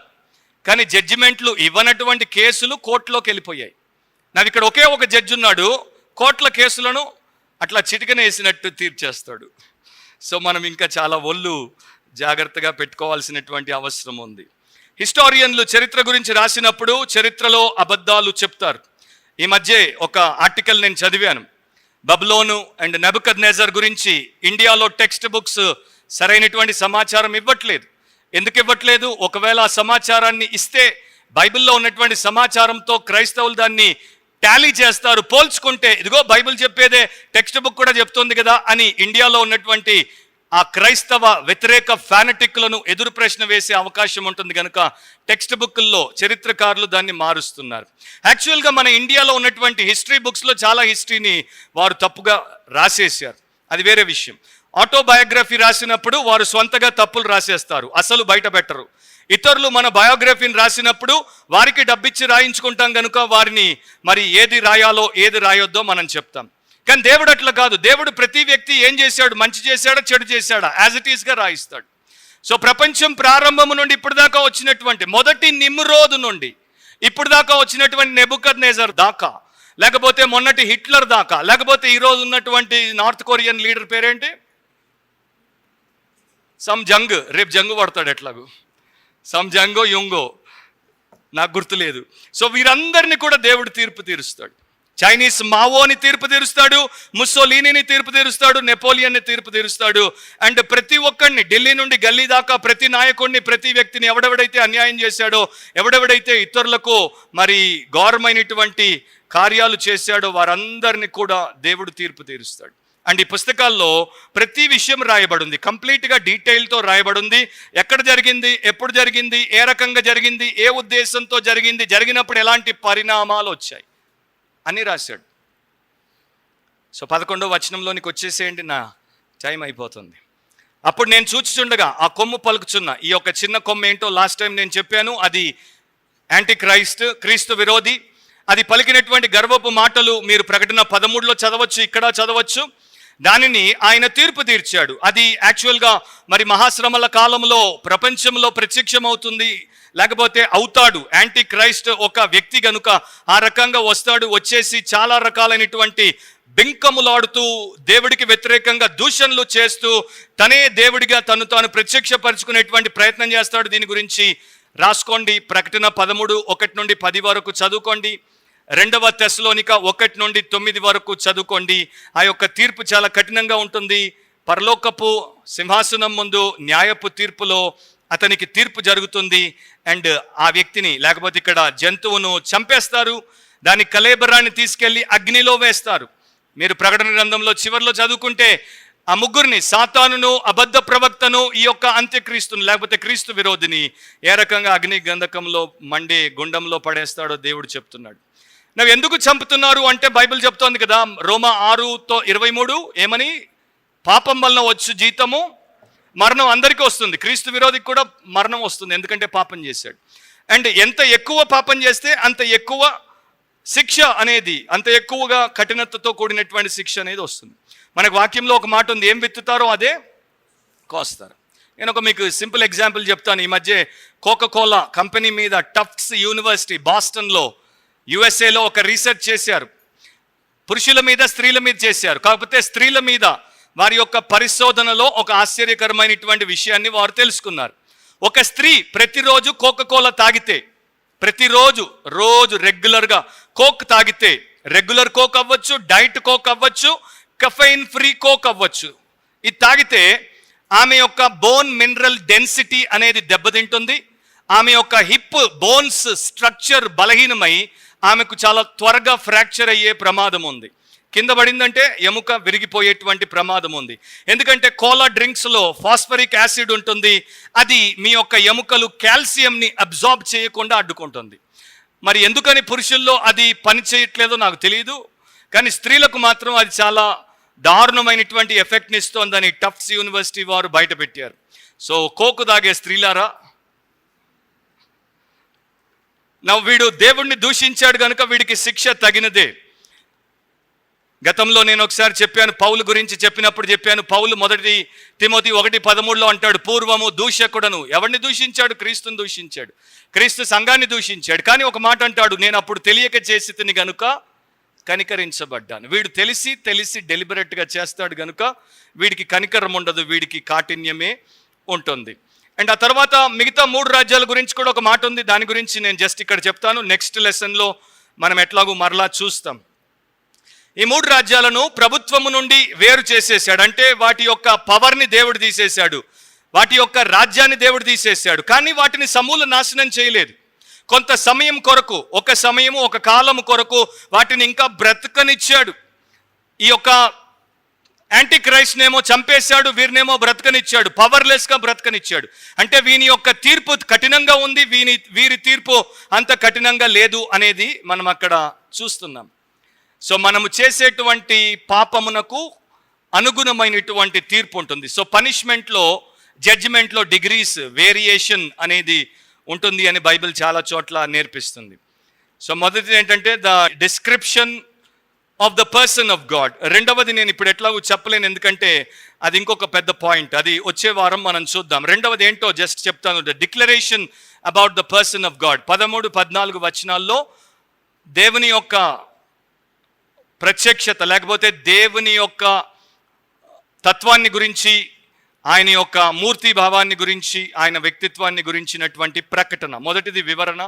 కానీ జడ్జిమెంట్లు ఇవ్వనటువంటి కేసులు కోర్టులోకి వెళ్ళిపోయాయి. నాకు ఇక్కడ ఒకే ఒక జడ్జి ఉన్నాడు, కోర్టుల కేసులను అట్లా చిటికనేసినట్టు తీర్చేస్తాడు. సో మనం ఇంకా చాలా ఒళ్ళు జాగ్రత్తగా పెట్టుకోవాల్సినటువంటి అవసరం ఉంది. హిస్టారియన్లు చరిత్ర గురించి రాసినప్పుడు చరిత్రలో అబద్ధాలు చెప్తారు. ఈ మధ్య ఒక ఆర్టికల్ నేను చదివాను. బబులోను అండ్ నెబుకద్నెజర్ గురించి ఇండియాలో టెక్స్ట్ బుక్స్ సరైనటువంటి సమాచారం ఇవ్వట్లేదు. ఎందుకు ఇవ్వట్లేదు? ఒకవేళ ఆ సమాచారాన్ని ఇస్తే బైబిల్లో ఉన్నటువంటి సమాచారంతో క్రైస్తవులు దాన్ని టాలీ చేస్తారు, పోల్చుకుంటే ఇదిగో బైబిల్ చెప్పేదే టెక్స్ట్ బుక్ కూడా చెప్తోంది కదా అని ఇండియాలో ఉన్నటువంటి ఆ క్రైస్తవ వ్యతిరేక ఫ్యానటిక్లను ఎదురు ప్రశ్న వేసే అవకాశం ఉంటుంది. కనుక టెక్స్ట్ బుక్ల్లో చరిత్రకారులు దాన్ని మారుస్తున్నారు. యాక్చువల్గా మన ఇండియాలో ఉన్నటువంటి హిస్టరీ బుక్స్లో చాలా హిస్టరీని వారు తప్పుగా రాసేసారు, అది వేరే విషయం. ఆటోబయోగ్రఫీ రాసినప్పుడు వారు సొంతగా తప్పులు రాసేస్తారు, అసలు బయట పెట్టరు. ఇతరులు మన బయోగ్రఫీని రాసినప్పుడు వారికి డబ్బిచ్చి రాయించుకుంటాం కనుక వారిని మరి ఏది రాయాలో ఏది రాయొద్దో మనం చెప్తాం. కానీ దేవుడు అట్లా కాదు. దేవుడు ప్రతి వ్యక్తి ఏం చేశాడు, మంచి చేశాడా చెడు చేశాడా యాజ్ ఇట్ ఈస్గా రాయిస్తాడు. సో ప్రపంచం ప్రారంభము నుండి ఇప్పుడు దాకా వచ్చినటువంటి మొదటి నిమ్రోదు నుండి ఇప్పుడు దాకా వచ్చినటువంటి నెబుకద్నెజర్ దాకా, లేకపోతే మొన్నటి హిట్లర్ దాకా, లేకపోతే ఈరోజు ఉన్నటువంటి నార్త్ కొరియన్ లీడర్ పేరేంటి, సమ్ జంగ్, రేపు జంగు పడతాడు ఎట్లాగూ, సమ్ జంగో యుంగో నాకు గుర్తులేదు. సో వీరందరినీ కూడా దేవుడు తీర్పు తీరుస్తాడు. చైనీస్ మావోని తీర్పు తీరుస్తాడు, ముస్సోలీనీని తీర్పు తీరుస్తాడు, నెపోలియన్ని తీర్పు తీరుస్తాడు. అండ్ ప్రతి ఒక్కడిని ఢిల్లీ నుండి గల్లీ దాకా ప్రతి నాయకుడిని, ప్రతి వ్యక్తిని ఎవడెవడైతే అన్యాయం చేశాడో, ఎవడెవడైతే ఇతరులకు మరి ఘోరమైనటువంటి కార్యాలు చేశాడో వారందరినీ కూడా దేవుడు తీర్పు తీరుస్తాడు. అండ్ ఈ పుస్తకాల్లో ప్రతి విషయం రాయబడింది, కంప్లీట్గా డీటెయిల్తో రాయబడింది. ఎక్కడ జరిగింది, ఎప్పుడు జరిగింది, ఏ రకంగా జరిగింది, ఏ ఉద్దేశంతో జరిగింది, జరిగినప్పుడు ఎలాంటి పరిణామాలు వచ్చాయి అని రాశాడు. సో 11వ వచనంలోనికి వచ్చేసేయండి, నా టైం అయిపోతుంది. అప్పుడు నేను చూచుచుండగా ఆ కొమ్ము పలుకుచున్న ఈ యొక్క చిన్న కొమ్మ ఏంటో లాస్ట్ టైం నేను చెప్పాను. అది యాంటీ క్రైస్ట్, క్రీస్తు విరోధి. అది పలికినటువంటి గర్వపు మాటలు మీరు ప్రకటన 13లో చదవచ్చు, ఇక్కడ చదవచ్చు. దానిని ఆయన తీర్పు తీర్చాడు. అది యాక్చువల్గా మరి మహాశ్రమల కాలంలో ప్రపంచంలో ప్రత్యక్షమవుతుంది, లేకపోతే అవుతాడు. యాంటీ క్రైస్ట్ ఒక వ్యక్తి గనుక ఆ రకంగా వస్తాడు. వచ్చేసి చాలా రకాలైనటువంటి బింకములాడుతూ దేవుడికి వ్యతిరేకంగా దూషణలు చేస్తూ తనే దేవుడిగా తను తాను ప్రత్యక్షపరుచుకునేటువంటి ప్రయత్నం చేస్తాడు. దీని గురించి రాసుకోండి. ప్రకటన 13:1-10 వరకు చదువుకోండి. 2వ తెస్సలోనిక 1-9 వరకు చదువుకోండి. ఆ యొక్క తీర్పు చాలా కఠినంగా ఉంటుంది. పరలోకపు సింహాసనం ముందు న్యాయపు తీర్పులో అతనికి తీర్పు జరుగుతుంది. అండ్ ఆ వ్యక్తిని, లేకపోతే ఇక్కడ జంతువును చంపేస్తారు. దాని కళేబరాన్ని తీసుకెళ్లి అగ్నిలో వేస్తారు. మీరు ప్రకటన గ్రంథంలో చివరిలో చదువుకుంటే ఆ ముగ్గురిని, సాతానును, అబద్ధ ప్రవక్తను, ఈ యొక్క అంత్యక్రీస్తును లేకపోతే క్రీస్తు విరోధిని ఏ రకంగా అగ్ని గంధకంలో మండే గుండంలో పడేస్తాడో దేవుడు చెప్తున్నాడు. నువ్వు ఎందుకు చంపుతున్నారు అంటే బైబిల్ చెప్తోంది కదా, రోమా 6:23 ఏమని, పాపం వలన వచ్చు జీతము మరణం. అందరికీ వస్తుంది, క్రీస్తు విరోధికి కూడా మరణం వస్తుంది, ఎందుకంటే పాపం చేశాడు. అండ్ ఎంత ఎక్కువ పాపం చేస్తే అంత ఎక్కువ శిక్ష అనేది, అంత ఎక్కువగా కఠినతతో కూడినటువంటి శిక్ష అనేది వస్తుంది. మనకు వాక్యంలో ఒక మాట ఉంది, ఏం విత్తుతారో అదే కోస్తారు. నేను ఒక మీకు సింపుల్ ఎగ్జాంపుల్ చెప్తాను. ఈ మధ్య కోకా-కోలా కంపెనీ మీద టఫ్ట్స్ యూనివర్సిటీ బాస్టన్లో యుఎస్ఏలో ఒక రీసెర్చ్ చేశారు. పురుషుల మీద, స్త్రీల మీద చేశారు. కాకపోతే స్త్రీల మీద వారి యొక్క పరిశోధనలో ఒక ఆశ్చర్యకరమైనటువంటి విషయాన్ని వారు తెలుసుకున్నారు. ఒక స్త్రీ ప్రతిరోజు కోకా-కోలా తాగితే, ప్రతిరోజు రెగ్యులర్గా కోక్ తాగితే, రెగ్యులర్ కోక్ అవ్వచ్చు, డైట్ కోక్ అవ్వచ్చు, కెఫైన్ ఫ్రీ కోక్ అవ్వచ్చు, ఇది తాగితే ఆమె యొక్క బోన్ మినరల్ డెన్సిటీ అనేది దెబ్బతింటుంది. ఆమె యొక్క హిప్ బోన్స్ స్ట్రక్చర్ బలహీనమై ఆమెకు చాలా త్వరగా ఫ్రాక్చర్ అయ్యే ప్రమాదం ఉంది. కింద పడిందంటే ఎముక విరిగిపోయేటువంటి ప్రమాదం ఉంది. ఎందుకంటే కోలా డ్రింక్స్లో ఫాస్ఫరిక్ యాసిడ్ ఉంటుంది. అది మీ యొక్క ఎముకలు కాల్షియంని అబ్జార్బ్ చేయకుండా అడ్డుకుంటుంది. మరి ఎందుకని పురుషుల్లో అది పని చేయట్లేదో నాకు తెలియదు, కానీ స్త్రీలకు మాత్రం అది చాలా దారుణమైనటువంటి ఎఫెక్ట్ని ఇస్తోందని టఫ్ట్స్ యూనివర్సిటీ వారు బయట పెట్టారు. సో కోకు తాగే స్త్రీలారా, వీడు దేవుణ్ణి దూషించాడు కనుక వీడికి శిక్ష తగినదే. గతంలో నేను ఒకసారి చెప్పాను, పౌలు గురించి చెప్పినప్పుడు చెప్పాను. పౌలు 1 తిమోతి 1:13 అంటాడు, పూర్వము దూషకుడను. ఎవరిని దూషించాడు? క్రీస్తుని దూషించాడు, క్రీస్తు సంఘాన్ని దూషించాడు. కానీ ఒక మాట అంటాడు, నేను అప్పుడు తెలియక చేసితిని గనుక కనికరించబడ్డాను. వీడు తెలిసి డెలిబరేట్గా చేస్తాడు కనుక వీడికి కనికరం ఉండదు, వీడికి కాఠిన్యమే ఉంటుంది. అండ్ ఆ తర్వాత మిగతా 3 రాజ్యాల గురించి కూడా ఒక మాట ఉంది. దాని గురించి నేను జస్ట్ ఇక్కడ చెప్తాను. నెక్స్ట్ లెసన్లో మనం ఎట్లాగూ మరలా చూస్తాం. ఈ 3 రాజ్యాలను ప్రభుత్వము నుండి వేరు చేసేసాడు. అంటే వాటి యొక్క పవర్ని దేవుడు తీసేశాడు, వాటి యొక్క రాజ్యాన్ని దేవుడు తీసేశాడు. కానీ వాటిని సమూల నాశనం చేయలేదు. కొంత సమయం కొరకు, ఒక కాలం కొరకు వాటిని ఇంకా బ్రతకనిచ్చాడు. ఈ యొక్క యాంటీ క్రైస్ట్నేమో చంపేశాడు, వీరినేమో బ్రతకనిచ్చాడు, పవర్లెస్గా బ్రతకనిచ్చాడు. అంటే వీని యొక్క తీర్పు కఠినంగా ఉంది, వీరి తీర్పు అంత కఠినంగా లేదు అనేది మనం అక్కడ చూస్తున్నాం. సో మనము చేసేటువంటి పాపమునకు అనుగుణమైనటువంటి తీర్పు ఉంటుంది. సో పనిష్మెంట్లో, జడ్జిమెంట్లో డిగ్రీస్, వేరియేషన్ అనేది ఉంటుంది అని బైబిల్ చాలా చోట్ల నేర్పిస్తుంది. సో మొదటిది ఏంటంటే the description of the person of God. రెండవది నేను ఇప్పుడు ఎట్లాగూ చెప్పలేను, ఎందుకంటే అది ఇంకొక పెద్ద పాయింట్, అది వచ్చే వారం మనం చూద్దాం. రెండవది ఏంటో జస్ట్ చెప్తాను, the declaration about the person of God. 13-14 వచనాల్లో దేవుని యొక్క ప్రత్యక్షత, లేకపోతే దేవుని యొక్క తత్వాన్ని గురించి, ఆయన యొక్క మూర్తి భావాన్ని గురించి, ఆయన వ్యక్తిత్వాన్ని గురించినటువంటి ప్రకటన. మొదటిది వివరణ,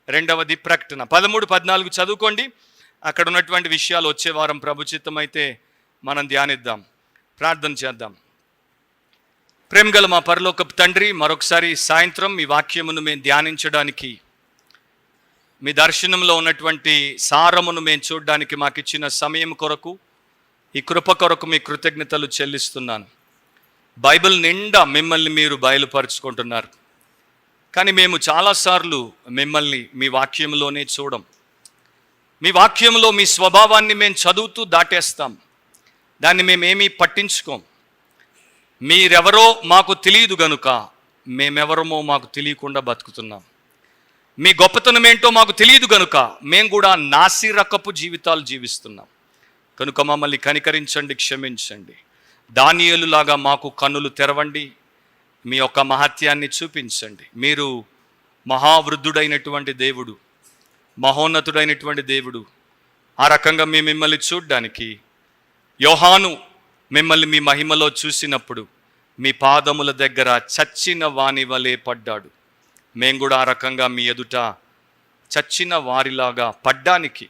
రెండవది ప్రకటన. 13, 14 చదువుకోండి. అక్కడ ఉన్నటువంటి విషయాలు వచ్చే వారం ప్రభు చిత్తమైతే మనం ధ్యానిద్దాం, ప్రార్థన చేద్దాం. ప్రేమగల మా పరలోకపు తండ్రి, మరొకసారి సాయంత్రం మీ వాక్యమును మేము ధ్యానించడానికి, మీ దర్శనంలో ఉన్నటువంటి సారమును మేము చూడడానికి మాకు ఇచ్చిన సమయం కొరకు, ఈ కృప కొరకు మీ కృతజ్ఞతలు చెల్లిస్తున్నాను. బైబిల్ నిండా మిమ్మల్ని మీరు బయలుపరుచుకుంటున్నారు, కానీ మేము చాలాసార్లు మిమ్మల్ని మీ వాక్యంలోనే చూడం. మీ వాక్యంలో మీ స్వభావాన్ని మేము చదువుతూ దాటేస్తాం, దాన్ని మేమేమీ పట్టించుకోం. మీరెవరో మాకు తెలియదు గనుక మేమెవరమో మాకు తెలియకుండా బతుకుతున్నాం. మీ గొప్పతనం ఏంటో మాకు తెలియదు గనుక మేము కూడా నాసిరకపు జీవితాలు జీవిస్తున్నాం. కనుక మమ్మల్ని కనికరించండి, క్షమించండి. దానియేలులాగా మాకు కన్నులు తెరవండి, మీ యొక్క మహత్యాన్ని చూపించండి. మీరు మహావృద్ధుడైనటువంటి దేవుడు, మహోన్నతుడైనటువంటి దేవుడు. ఆ రకంగా మేము మిమ్మల్ని చూడ్డానికి, యోహాను మిమ్మల్ని మీ మహిమలో చూసినప్పుడు మీ పాదముల దగ్గర చచ్చిన వాని వలె పడ్డాడు. మేము కూడా ఆ రకంగా మీ ఎదుట చచ్చిన వారిలాగా పడ్డానికి,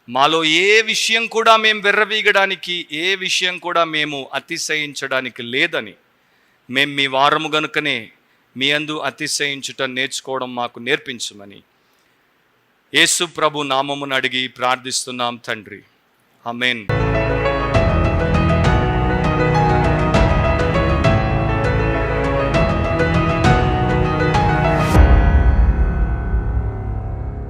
మాలో ఏ విషయం కూడా మేము వెర్రవీగడానికి, ఏ విషయం కూడా మేము అతిశయించడానికి లేదని, మేము మీ వారము గనుకనే మీ యందు అతిశయించుట నేర్చుకోవడం మాకు నేర్పించమని యేసు ప్రభు నామమును అడిగి ప్రార్థిస్తున్నాం తండ్రి. ఆమేన్.